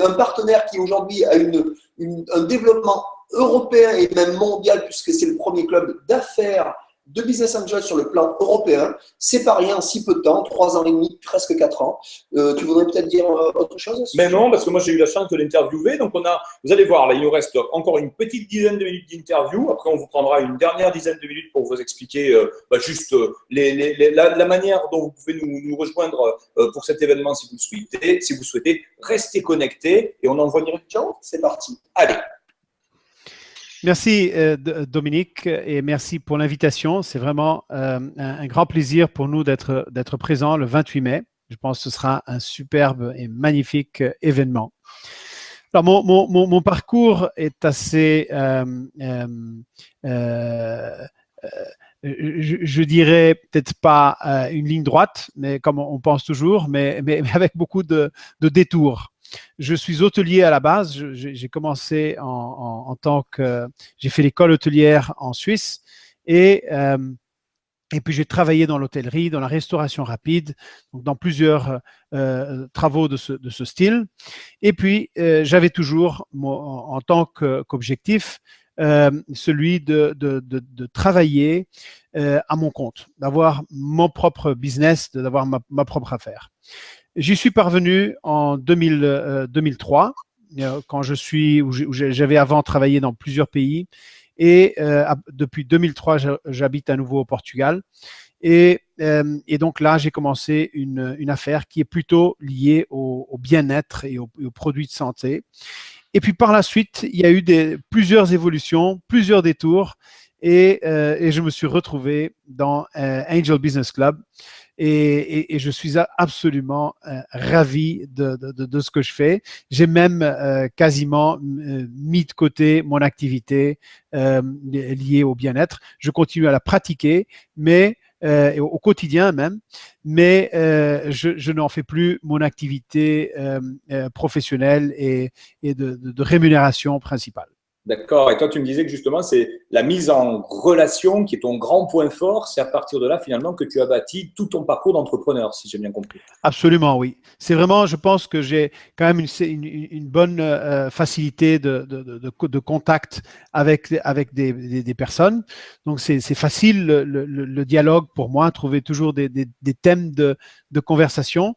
un partenaire qui aujourd'hui a un développement européen et même mondial puisque c'est le premier club d'affaires de Business Angel sur le plan européen. C'est pas rien en si peu de temps, 3 ans et demi, presque 4 ans. Tu voudrais peut-être dire autre chose? Mais non, parce que moi j'ai eu la chance de l'interviewer. Donc vous allez voir, là il nous reste encore une petite dizaine de minutes d'interview. Après on vous prendra une dernière dizaine de minutes pour vous expliquer juste la manière dont vous pouvez nous rejoindre pour cet événement si vous le souhaitez. Si vous souhaitez, restez connectés et on envoie direct. Ciao, c'est parti. Allez. Merci Dominique et merci pour l'invitation. C'est vraiment un grand plaisir pour nous d'être présents le 28 mai. Je pense que ce sera un superbe et magnifique événement. Alors mon parcours est assez, je dirais peut-être pas une ligne droite, mais comme on pense toujours, mais avec beaucoup de détours. Je suis hôtelier à la base. J'ai commencé en tant que… J'ai fait l'école hôtelière en Suisse et puis j'ai travaillé dans l'hôtellerie, dans la restauration rapide, donc dans plusieurs travaux de ce style. Et puis, j'avais toujours, en tant qu'objectif, celui de travailler à mon compte, d'avoir mon propre business, d'avoir ma propre affaire. J'y suis parvenu en 2003, quand j'avais avant travaillé dans plusieurs pays. Et depuis 2003, j'habite à nouveau au Portugal. Et donc là, j'ai commencé une affaire qui est plutôt liée au bien-être et aux produits de santé. Et puis par la suite, il y a eu plusieurs évolutions, plusieurs détours. Et je me suis retrouvé dans Angel Business Club. Et je suis absolument ravi de ce que je fais. J'ai même quasiment mis de côté mon activité liée au bien-être. Je continue à la pratiquer, mais au quotidien même, mais je n'en fais plus mon activité professionnelle et de rémunération principale. D'accord. Et toi, tu me disais que justement, c'est la mise en relation qui est ton grand point fort. C'est à partir de là, finalement, que tu as bâti tout ton parcours d'entrepreneur, si j'ai bien compris. Absolument, oui. C'est vraiment, je pense que j'ai quand même une bonne facilité de contact avec des personnes. Donc, c'est facile le dialogue pour moi, trouver toujours des thèmes de conversation.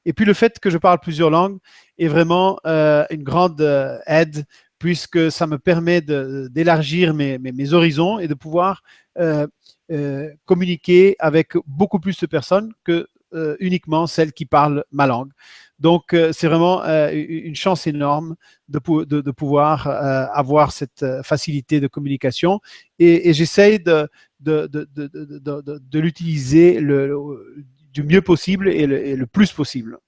Et puis, le fait que je parle plusieurs langues est vraiment une grande aide, puisque ça me permet d'élargir mes horizons et de pouvoir communiquer avec beaucoup plus de personnes que uniquement celles qui parlent ma langue. Donc, c'est vraiment une chance énorme de pouvoir avoir cette facilité de communication et j'essaye de l'utiliser du mieux possible et le plus possible.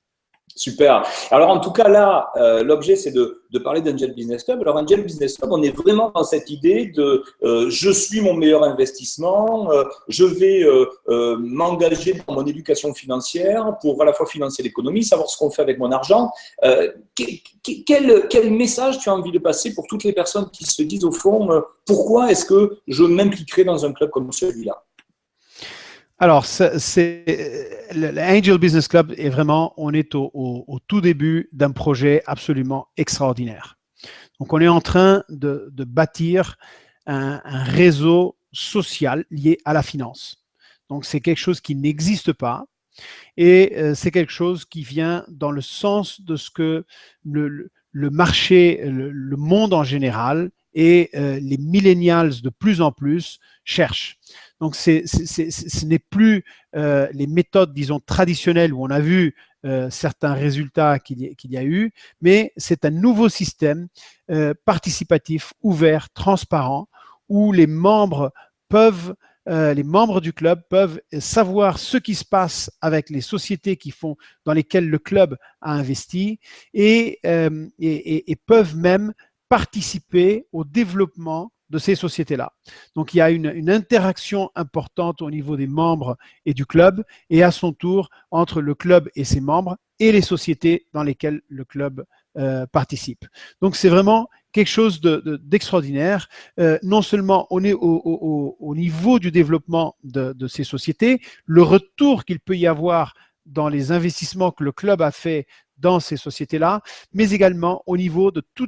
Super. Alors en tout cas là, l'objet c'est de parler d'Angel Business Club. Alors Angel Business Club, on est vraiment dans cette idée de je suis mon meilleur investissement, je vais m'engager dans mon éducation financière pour à la fois financer l'économie, savoir ce qu'on fait avec mon argent. Quel message tu as envie de passer pour toutes les personnes qui se disent au fond pourquoi est-ce que je m'impliquerai dans un club comme celui-là? Alors, l'Angel Business Club est vraiment, on est au tout début d'un projet absolument extraordinaire. Donc, on est en train de bâtir un réseau social lié à la finance. Donc, c'est quelque chose qui n'existe pas et c'est quelque chose qui vient dans le sens de ce que le marché, le monde en général et les millennials de plus en plus cherchent. Donc, ce n'est plus les méthodes, disons, traditionnelles où on a vu certains résultats qu'il y a eu, mais c'est un nouveau système participatif, ouvert, transparent, où les membres du club peuvent savoir ce qui se passe avec les sociétés dans lesquelles le club a investi et peuvent même participer au développement de ces sociétés-là. Donc, il y a une interaction importante au niveau des membres et du club et à son tour entre le club et ses membres et les sociétés dans lesquelles le club participe. Donc, c'est vraiment quelque chose d'extraordinaire. Non seulement on est au niveau du développement de ces sociétés, le retour qu'il peut y avoir dans les investissements que le club a fait dans ces sociétés-là, mais également au niveau de tout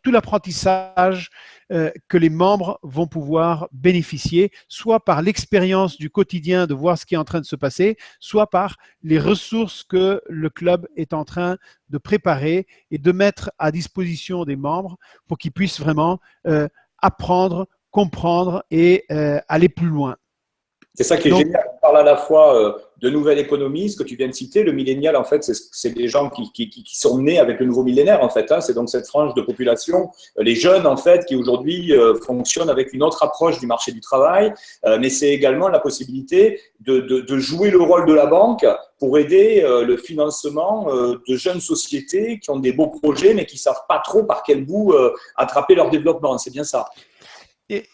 l'apprentissage que les membres vont pouvoir bénéficier, soit par l'expérience du quotidien de voir ce qui est en train de se passer, soit par les ressources que le club est en train de préparer et de mettre à disposition des membres pour qu'ils puissent vraiment apprendre, comprendre et aller plus loin. C'est ça qui est génial. On parle à la fois de nouvelle économie, ce que tu viens de citer. Le millénial, en fait, c'est des gens qui sont nés avec le nouveau millénaire, en fait. Hein. C'est donc cette frange de population, les jeunes, en fait, qui aujourd'hui fonctionnent avec une autre approche du marché du travail. Mais c'est également la possibilité de jouer le rôle de la banque pour aider le financement de jeunes sociétés qui ont des beaux projets, mais qui ne savent pas trop par quel bout attraper leur développement. C'est bien ça.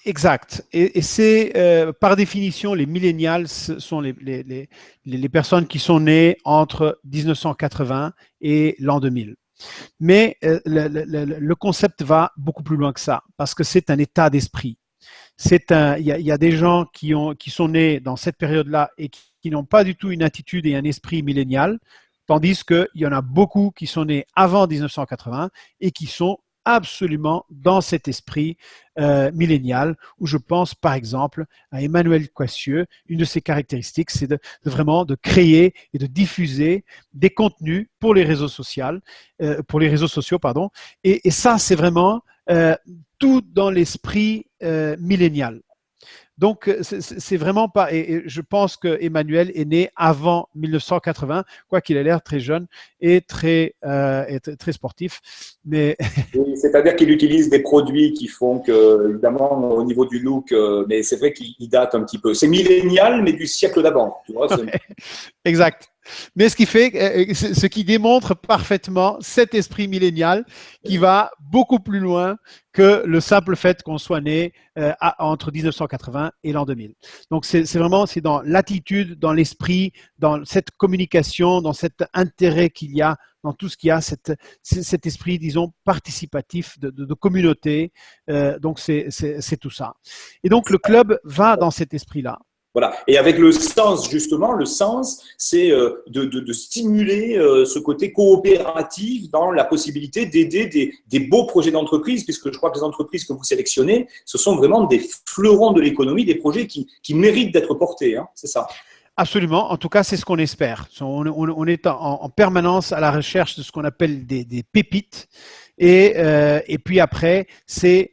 Exact. Et c'est, par définition, les millennials sont les personnes qui sont nées entre 1980 et l'an 2000. Mais le concept va beaucoup plus loin que ça, parce que c'est un état d'esprit. Il y a des gens qui sont nés dans cette période-là et qui n'ont pas du tout une attitude et un esprit millénial, tandis qu'il y en a beaucoup qui sont nés avant 1980 et qui sont absolument dans cet esprit millénial, où je pense par exemple à Emmanuel Coissieux. Une de ses caractéristiques, c'est vraiment de créer et de diffuser des contenus pour les réseaux sociaux, et ça c'est vraiment tout dans l'esprit millénial. Donc, c'est vraiment pas. Et je pense que Emmanuel est né avant 1980, quoi qu'il ait l'air très jeune et très sportif. Mais oui, c'est-à-dire qu'il utilise des produits qui font que, évidemment, au niveau du look, mais c'est vrai qu'il date un petit peu. C'est millénial, mais du siècle d'avant. Tu vois, exact. Mais ce qui démontre parfaitement cet esprit millénial qui va beaucoup plus loin que le simple fait qu'on soit né entre 1980 et l'an 2000. Donc, c'est dans l'attitude, dans l'esprit, dans cette communication, dans cet intérêt qu'il y a, dans tout ce qu'il y a, cet esprit, disons, participatif de communauté. Donc, c'est tout ça. Et donc, le club va dans cet esprit-là. Voilà. Et avec le sens, justement, le sens, c'est de stimuler ce côté coopératif dans la possibilité d'aider des beaux projets d'entreprise, puisque je crois que les entreprises que vous sélectionnez, ce sont vraiment des fleurons de l'économie, des projets qui méritent d'être portés. Hein, c'est ça. Absolument. En tout cas, c'est ce qu'on espère. On est en permanence à la recherche de ce qu'on appelle des pépites. Et puis après, c'est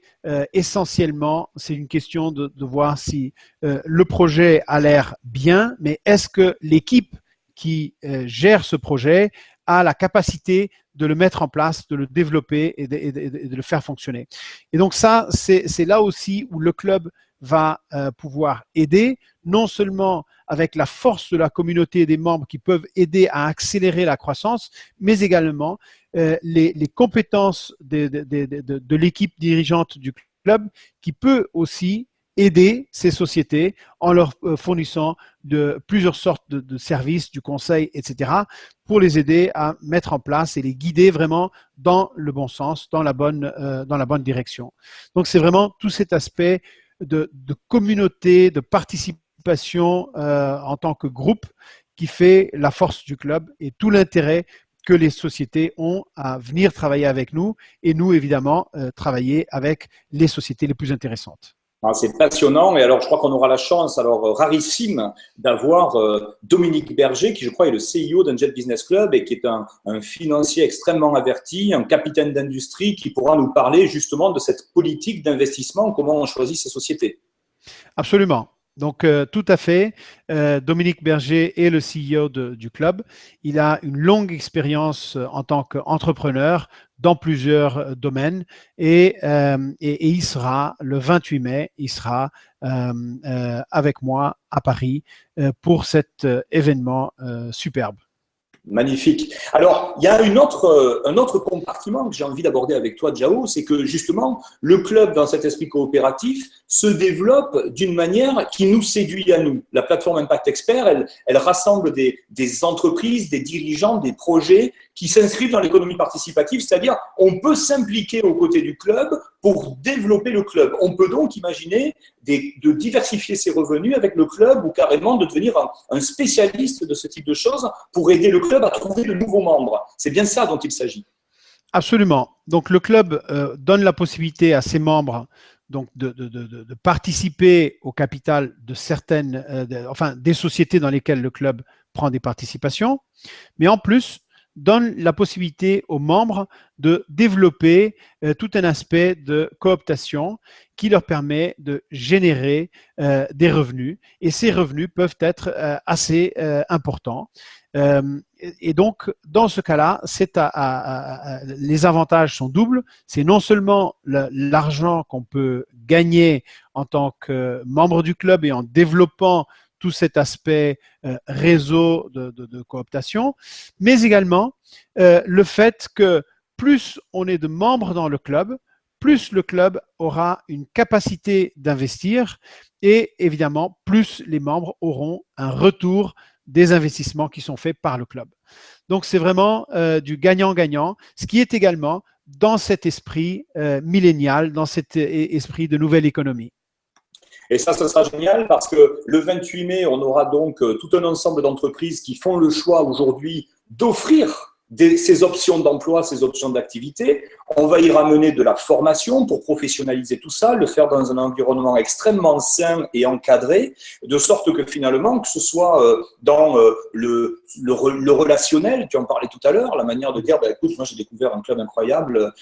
essentiellement, c'est une question de voir si le projet a l'air bien, mais est-ce que l'équipe qui gère ce projet a la capacité de le mettre en place, de le développer et de le faire fonctionner. Et donc ça, c'est là aussi où le club va pouvoir aider, non seulement avec la force de la communauté et des membres qui peuvent aider à accélérer la croissance, mais également les compétences de l'équipe dirigeante du club qui peut aussi aider ces sociétés en leur fournissant plusieurs sortes de services, du conseil, etc., pour les aider à mettre en place et les guider vraiment dans le bon sens, dans la bonne direction. Donc, c'est vraiment tout cet aspect de communauté, de participation en tant que groupe qui fait la force du club et tout l'intérêt que les sociétés ont à venir travailler avec nous et nous, évidemment, travailler avec les sociétés les plus intéressantes. C'est passionnant et alors je crois qu'on aura la chance, alors rarissime, d'avoir Dominique Berger qui je crois est le CIO d'Angel Business Club et qui est un financier extrêmement averti, un capitaine d'industrie qui pourra nous parler justement de cette politique d'investissement, comment on choisit ces sociétés. Absolument. Donc, tout à fait. Dominique Berger est le CEO du club. Il a une longue expérience en tant qu'entrepreneur dans plusieurs domaines et il sera le 28 mai, il sera avec moi à Paris pour cet événement superbe. Magnifique. Alors, il y a un autre compartiment que j'ai envie d'aborder avec toi, Jao, c'est que justement, le club, dans cet esprit coopératif, se développe d'une manière qui nous séduit à nous. La plateforme Impact Expert, elle rassemble des entreprises, des dirigeants, des projets qui s'inscrivent dans l'économie participative, c'est-à-dire on peut s'impliquer aux côtés du club pour développer le club. On peut donc imaginer de diversifier ses revenus avec le club ou carrément de devenir un spécialiste de ce type de choses pour aider le club à trouver de nouveaux membres. C'est bien ça dont il s'agit. Absolument. Donc le club donne la possibilité à ses membres donc de participer au capital de certaines, des sociétés dans lesquelles le club prend des participations, mais en plus donne la possibilité aux membres de développer tout un aspect de cooptation qui leur permet de générer des revenus. Et ces revenus peuvent être assez importants. Et donc, dans ce cas-là, les avantages sont doubles. C'est non seulement l'argent qu'on peut gagner en tant que membre du club et en développant tout cet aspect réseau de cooptation, mais également le fait que plus on est de membres dans le club, plus le club aura une capacité d'investir et évidemment, plus les membres auront un retour des investissements qui sont faits par le club. Donc, c'est vraiment du gagnant-gagnant, ce qui est également dans cet esprit millénial, dans cet esprit de nouvelle économie. Et ça sera génial parce que le 28 mai, on aura donc tout un ensemble d'entreprises qui font le choix aujourd'hui d'offrir ces options d'emploi, ces options d'activité. On va y ramener de la formation pour professionnaliser tout ça, le faire dans un environnement extrêmement sain et encadré, de sorte que finalement, que ce soit dans le relationnel, tu en parlais tout à l'heure, la manière de dire, bah, écoute, moi j'ai découvert un club incroyable,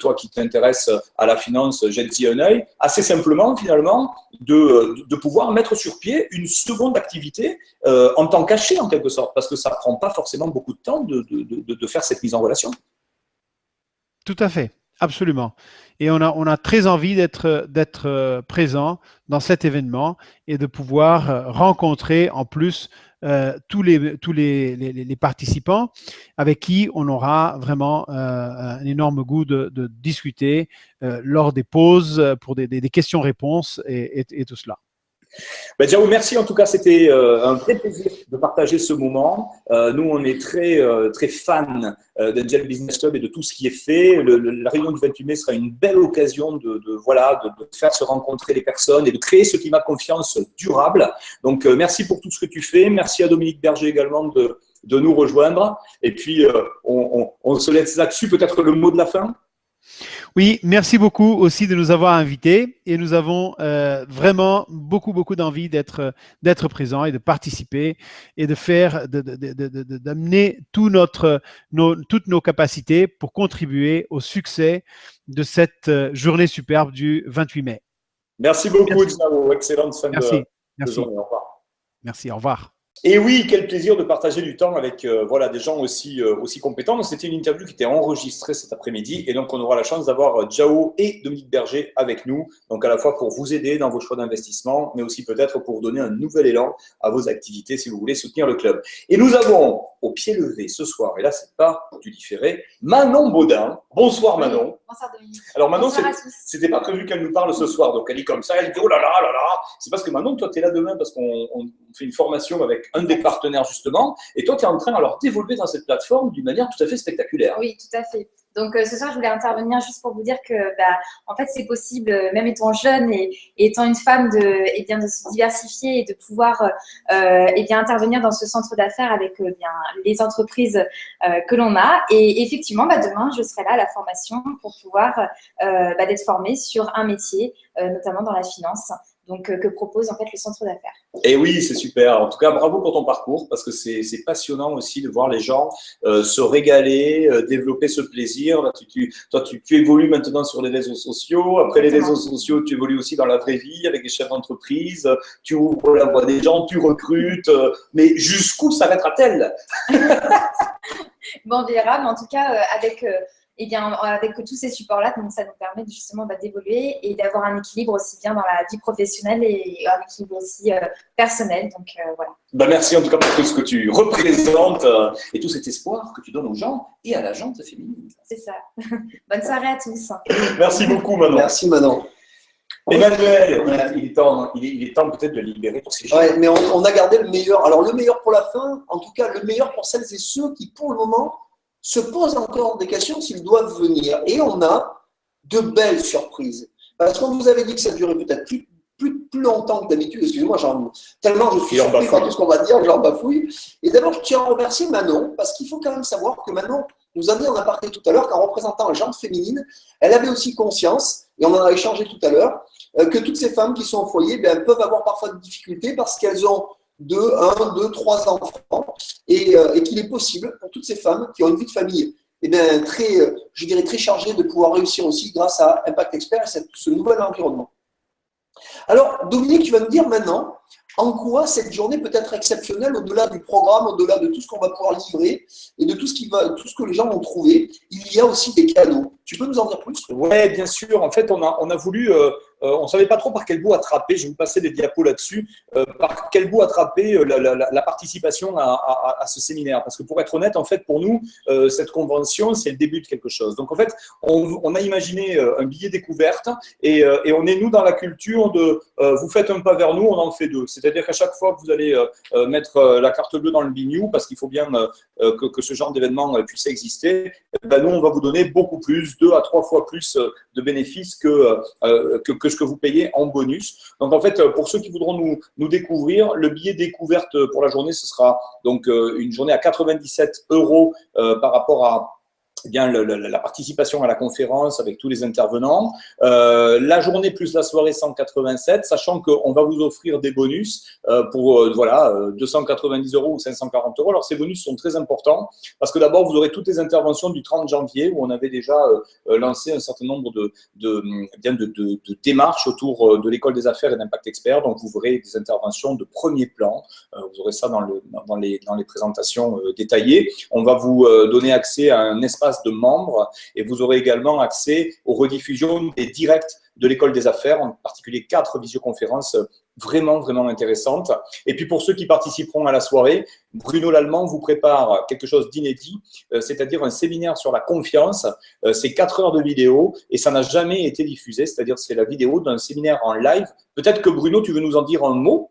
toi qui t'intéresses à la finance, jette-y un œil, assez simplement finalement de pouvoir mettre sur pied une seconde activité en temps caché en quelque sorte, parce que ça ne prend pas forcément beaucoup de temps de faire cette mise en relation. Tout à fait, absolument. Et on a très envie d'être présent dans cet événement et de pouvoir rencontrer en plus tous les participants avec qui on aura vraiment un énorme goût de discuter lors des pauses pour des questions-réponses et tout cela. Ben, Jao, merci. En tout cas, c'était un vrai plaisir de partager ce moment. Nous, on est très fans d'Angel Business Club et de tout ce qui est fait. La réunion du 28 mai sera une belle occasion de faire se rencontrer les personnes et de créer ce climat de confiance durable. Donc, merci pour tout ce que tu fais. Merci à Dominique Berger également de nous rejoindre. Et puis, on se laisse là-dessus. Peut-être le mot de la fin. Oui, merci beaucoup aussi de nous avoir invités et nous avons vraiment beaucoup d'envie d'être présents et de participer et de faire, d'amener toutes nos capacités pour contribuer au succès de cette journée superbe du 28 mai. Merci beaucoup, Jao. Excellente fin de Merci. journée. Au revoir. Merci, au revoir. Et oui, quel plaisir de partager du temps avec voilà, des gens aussi compétents. C'était une interview qui était enregistrée cet après-midi et donc on aura la chance d'avoir Jao et Dominique Berger avec nous. Donc à la fois pour vous aider dans vos choix d'investissement, mais aussi peut-être pour vous donner un nouvel élan à vos activités si vous voulez soutenir le club. Et nous avons au pied levé ce soir, et là c'est pas du différé, Manon Baudin. Bonsoir Manon. Bonsoir Dominique. Alors Manon, Bonsoir à tous. c'était pas prévu qu'elle nous parle ce soir, donc elle est comme ça, elle dit oh là là là là. C'est parce que Manon, toi tu es là demain parce qu'on fait une formation avec un des partenaires justement, et toi tu es en train alors d'évoluer dans cette plateforme d'une manière tout à fait spectaculaire. Oui, tout à fait. Donc ce soir, je voulais intervenir juste pour vous dire que, en fait, c'est possible, même étant jeune et étant une femme, de se diversifier et de pouvoir, intervenir dans ce centre d'affaires avec les entreprises que l'on a. Et effectivement, demain, je serai là à la formation pour pouvoir d'être formée sur un métier, notamment dans la finance. Donc, que propose en fait le centre d'affaires. Et oui, c'est super. En tout cas, bravo pour ton parcours parce que c'est passionnant aussi de voir les gens se régaler, développer ce plaisir. Là, tu évolues maintenant sur les réseaux sociaux. Après les réseaux sociaux, tu évolues aussi dans la vraie vie avec des chefs d'entreprise. Tu ouvres la voie des gens, tu recrutes. Mais jusqu'où s'arrêtera-t-elle? Bon, on verra. Mais en tout cas, avec tous ces supports-là, donc ça nous permet justement d'évoluer et d'avoir un équilibre aussi bien dans la vie professionnelle et un équilibre aussi personnel. Donc voilà. Merci en tout cas pour tout ce que tu représentes et tout cet espoir que tu donnes aux gens et à la gente féminine. C'est ça. Bonne soirée à tous. Merci beaucoup Manon. Merci Manon. Emmanuel, il est temps peut-être de libérer pour ces gens. Ouais, mais on a gardé le meilleur. Alors le meilleur pour la fin, en tout cas le meilleur pour celles et ceux qui pour le moment se posent encore des questions s'ils doivent venir. Et on a de belles surprises. Parce qu'on vous avait dit que ça durait peut-être plus longtemps que d'habitude. Excusez-moi, tellement je suis surpris par tout ce qu'on va dire, j'en bafouille. Et d'abord, je tiens à remercier Manon, parce qu'il faut quand même savoir que Manon nous a dit en aparté tout à l'heure qu'en représentant un genre féminine, elle avait aussi conscience, et on en a échangé tout à l'heure, que toutes ces femmes qui sont au foyer peuvent avoir parfois des difficultés parce qu'elles ont 1, 2, 3 enfants et qu'il est possible pour toutes ces femmes qui ont une vie de famille très chargée de pouvoir réussir aussi grâce à Impact Expert et ce nouvel environnement. Alors, Dominique, tu vas nous dire maintenant en quoi cette journée peut être exceptionnelle au-delà du programme, au-delà de tout ce qu'on va pouvoir livrer et de tout ce que les gens vont trouver. Il y a aussi des cadeaux. Tu peux nous en dire plus? Oui, bien sûr. En fait, on a voulu, on ne savait pas trop par quel bout attraper, je vais vous passer des diapos là-dessus, par quel bout attraper la participation à ce séminaire. Parce que pour être honnête, en fait, pour nous, cette convention, c'est le début de quelque chose. Donc, en fait, on a imaginé un billet découverte et on est, nous, dans la culture de vous faites un pas vers nous, on en fait deux. C'est-à-dire qu'à chaque fois que vous allez mettre la carte bleue dans le bignou, parce qu'il faut bien que ce genre d'événement puisse exister, nous, on va vous donner beaucoup plus, 2 à 3 fois plus de bénéfices que ce que vous payez en bonus. Donc, en fait, pour ceux qui voudront nous découvrir, le billet découverte pour la journée, ce sera donc une journée à 97 € par rapport à la participation à la conférence avec tous les intervenants. La journée plus la soirée 187, sachant qu'on va vous offrir des bonus pour 290 € ou 540 €. Alors ces bonus sont très importants parce que d'abord vous aurez toutes les interventions du 30 janvier où on avait déjà lancé un certain nombre de démarches autour de l'école des affaires et d'Impact Expert. Donc vous verrez des interventions de premier plan. Vous aurez ça dans les présentations détaillées. On va vous donner accès à un espace de membres et vous aurez également accès aux rediffusions des directs de l'école des affaires, en particulier 4 visioconférences vraiment, vraiment intéressantes. Et puis pour ceux qui participeront à la soirée, Bruno Lallemand vous prépare quelque chose d'inédit, c'est-à-dire un séminaire sur la confiance. C'est 4 heures de vidéo et ça n'a jamais été diffusé, c'est-à-dire c'est la vidéo d'un séminaire en live. Peut-être que Bruno, tu veux nous en dire un mot?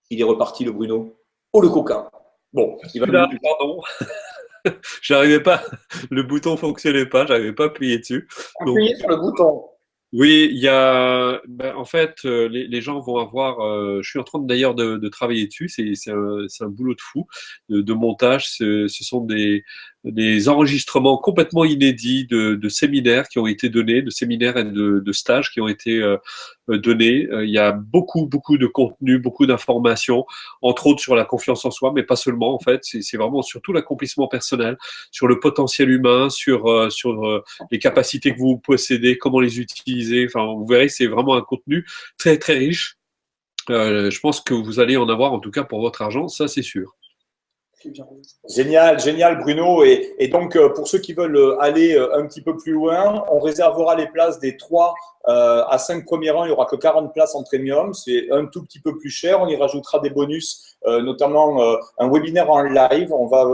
Il est reparti le Bruno. Oh le coquin. Bon, il va là, pardon. J'arrivais pas, le bouton fonctionnait pas, j'arrivais pas à appuyer dessus. Appuyez sur le bouton. Oui, il y a, en fait, les gens vont avoir, je suis en train d'ailleurs de travailler dessus, c'est un boulot de fou, de montage, ce sont des enregistrements complètement inédits de séminaires qui ont été donnés, de séminaires et de stages qui ont été donnés. Il y a beaucoup de contenu, beaucoup d'informations, entre autres sur la confiance en soi, mais pas seulement en fait. C'est vraiment surtout l'accomplissement personnel, sur le potentiel humain, sur les capacités que vous possédez, comment les utiliser. Enfin, vous verrez, c'est vraiment un contenu très très riche. Je pense que vous allez en avoir, en tout cas pour votre argent, ça c'est sûr. Génial, génial Bruno. Et donc, pour ceux qui veulent aller un petit peu plus loin, on réservera les places des 3 à 5 premiers rangs. Il n'y aura que 40 places en premium. C'est un tout petit peu plus cher. On y rajoutera des bonus, notamment un webinaire en live. On va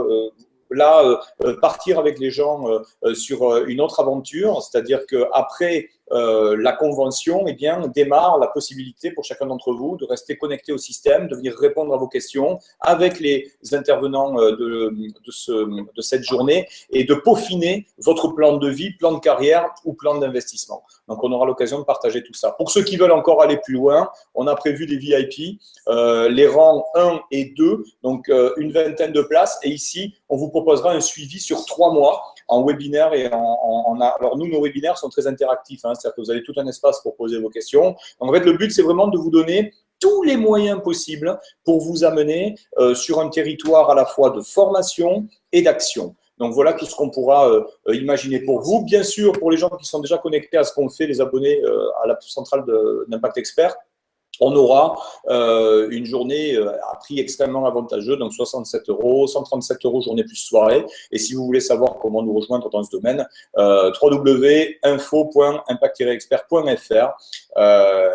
partir avec les gens sur une autre aventure. C'est-à-dire qu'après la convention, eh bien, démarre la possibilité pour chacun d'entre vous de rester connecté au système, de venir répondre à vos questions avec les intervenants de cette journée et de peaufiner votre plan de vie, plan de carrière ou plan d'investissement. Donc, on aura l'occasion de partager tout ça. Pour ceux qui veulent encore aller plus loin, on a prévu des VIP, les rangs 1 et 2, donc une vingtaine de places. Et ici, on vous proposera un suivi sur 3 mois en webinaire et alors nous, nos webinaires sont très interactifs, hein, c'est-à-dire que vous avez tout un espace pour poser vos questions. Donc en fait, le but, c'est vraiment de vous donner tous les moyens possibles pour vous amener sur un territoire à la fois de formation et d'action. Donc voilà tout ce qu'on pourra imaginer pour vous. Bien sûr, pour les gens qui sont déjà connectés à ce qu'on fait, les abonnés à la centrale d'Impact Expert, on aura une journée à prix extrêmement avantageux, donc 67 €, 137 € journée plus soirée. Et si vous voulez savoir comment nous rejoindre dans ce domaine, www.info.impact-expert.fr.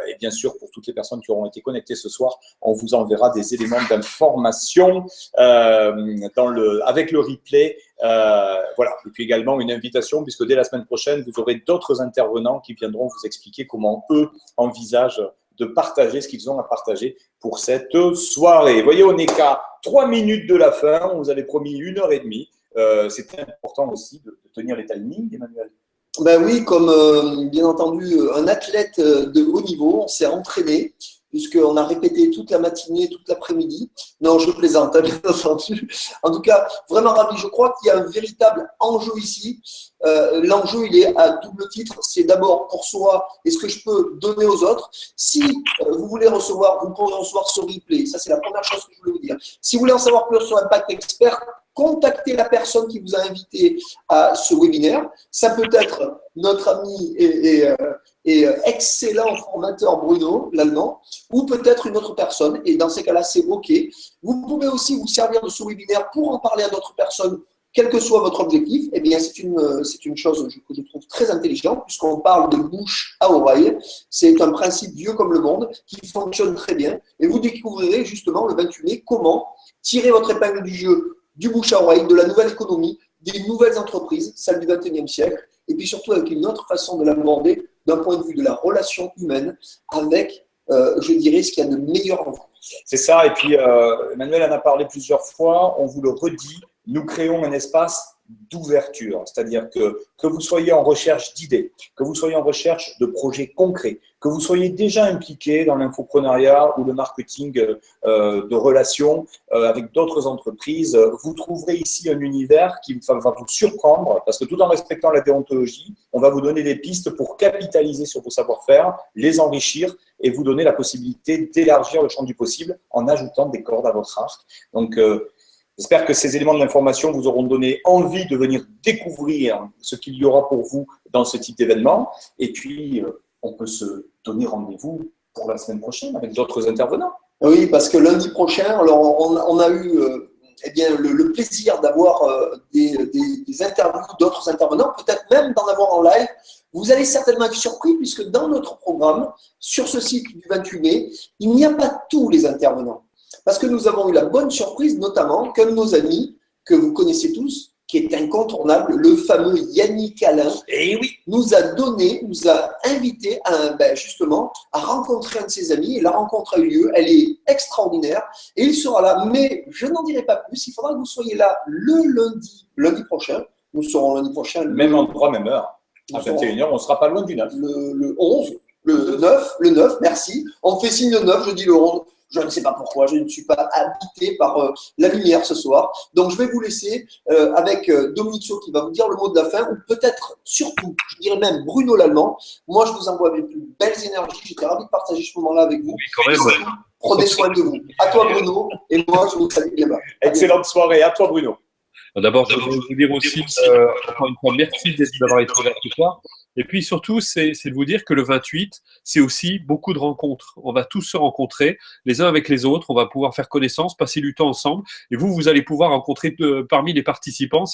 Et bien sûr, pour toutes les personnes qui auront été connectées ce soir, on vous enverra des éléments d'information avec le replay. Voilà. Et puis également une invitation, puisque dès la semaine prochaine, vous aurez d'autres intervenants qui viendront vous expliquer comment eux envisagent de partager ce qu'ils ont à partager pour cette soirée. Vous voyez, on n'est qu'à 3 minutes de la fin. On vous avait promis 1h30. C'est important aussi de tenir les timings, Emmanuel. Ben oui, comme bien entendu un athlète de haut niveau, on s'est entraîné puisqu'on a répété toute la matinée, toute l'après-midi. Non, je plaisante, bien entendu. En tout cas, vraiment ravi. Je crois qu'il y a un véritable enjeu ici. L'enjeu, il est à double titre. C'est d'abord pour soi, est-ce que je peux donner aux autres? Si vous voulez recevoir, vous pourrez recevoir ce replay. Ça, c'est la première chose que je voulais vous dire. Si vous voulez en savoir plus sur Impact Expert, contactez la personne qui vous a invité à ce webinaire. Ça peut être notre ami et excellent formateur Bruno, l'allemand, ou peut-être une autre personne. Et dans ces cas-là, c'est OK. Vous pouvez aussi vous servir de ce webinaire pour en parler à d'autres personnes, quel que soit votre objectif. Eh bien, c'est une chose que je trouve très intelligente, puisqu'on parle de bouche à oreille. C'est un principe vieux comme le monde qui fonctionne très bien. Et vous découvrirez justement le 28 mai comment tirer votre épingle du jeu du bouche à oreille, de la nouvelle économie, des nouvelles entreprises, celle du 21e siècle, et puis surtout avec une autre façon de l'aborder d'un point de vue de la relation humaine avec, je dirais, ce qu'il y a de meilleur en vous. C'est ça, et puis Emmanuel en a parlé plusieurs fois, on vous le redit, nous créons un espace d'ouverture, c'est-à-dire que vous soyez en recherche d'idées, que vous soyez en recherche de projets concrets, que vous soyez déjà impliqué dans l'infoprenariat ou le marketing de relations avec d'autres entreprises, vous trouverez ici un univers qui va vous surprendre parce que tout en respectant la déontologie, on va vous donner des pistes pour capitaliser sur vos savoir-faire, les enrichir et vous donner la possibilité d'élargir le champ du possible en ajoutant des cordes à votre arc. Donc, j'espère que ces éléments de l'information vous auront donné envie de venir découvrir ce qu'il y aura pour vous dans ce type d'événement. Et puis, on peut se donner rendez-vous pour la semaine prochaine avec d'autres intervenants. Oui, parce que lundi prochain, alors on a eu eh bien, le plaisir d'avoir des interviews d'autres intervenants, peut-être même d'en avoir en live. Vous allez certainement être surpris puisque dans notre programme, sur ce site du 28 mai, il n'y a pas tous les intervenants. Parce que nous avons eu la bonne surprise, notamment, qu'un de nos amis, que vous connaissez tous, qui est incontournable, le fameux Yannick Alain, nous a invité justement à rencontrer un de ses amis. Et la rencontre a eu lieu, elle est extraordinaire. Et il sera là, mais je n'en dirai pas plus. Il faudra que vous soyez là le lundi prochain. Nous serons lundi prochain. Même endroit, même heure. À 21h, on ne sera pas loin du 9. Le 11, le 9, merci. On me fait signe le 9, je dis le 11. Je ne sais pas pourquoi, je ne suis pas habité par la lumière ce soir. Donc, je vais vous laisser avec Dominique Saut qui va vous dire le mot de la fin, ou peut-être, surtout, je dirais même Bruno l'Allemand. Moi, je vous envoie mes plus belles énergies. J'étais ravi de partager ce moment-là avec vous. Oui, quand même. Surtout, prenez soin de vous. À toi, Bruno, et moi, je vous salue bien bas. Excellente soirée. À toi, Bruno. D'abord, je voudrais vous dire aussi, encore une fois, merci d'avoir été là ce soir. Et puis surtout, c'est de vous dire que le 28, c'est aussi beaucoup de rencontres. On va tous se rencontrer les uns avec les autres. On va pouvoir faire connaissance, passer du temps ensemble. Et vous allez pouvoir rencontrer parmi les participants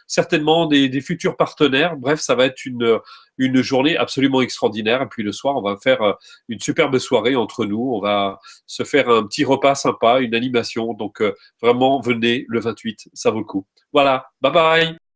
certainement des futurs partenaires. Bref, ça va être une journée absolument extraordinaire. Et puis le soir, on va faire une superbe soirée entre nous. On va se faire un petit repas sympa, une animation. Donc vraiment, venez le 28, ça vaut le coup. Voilà, bye bye.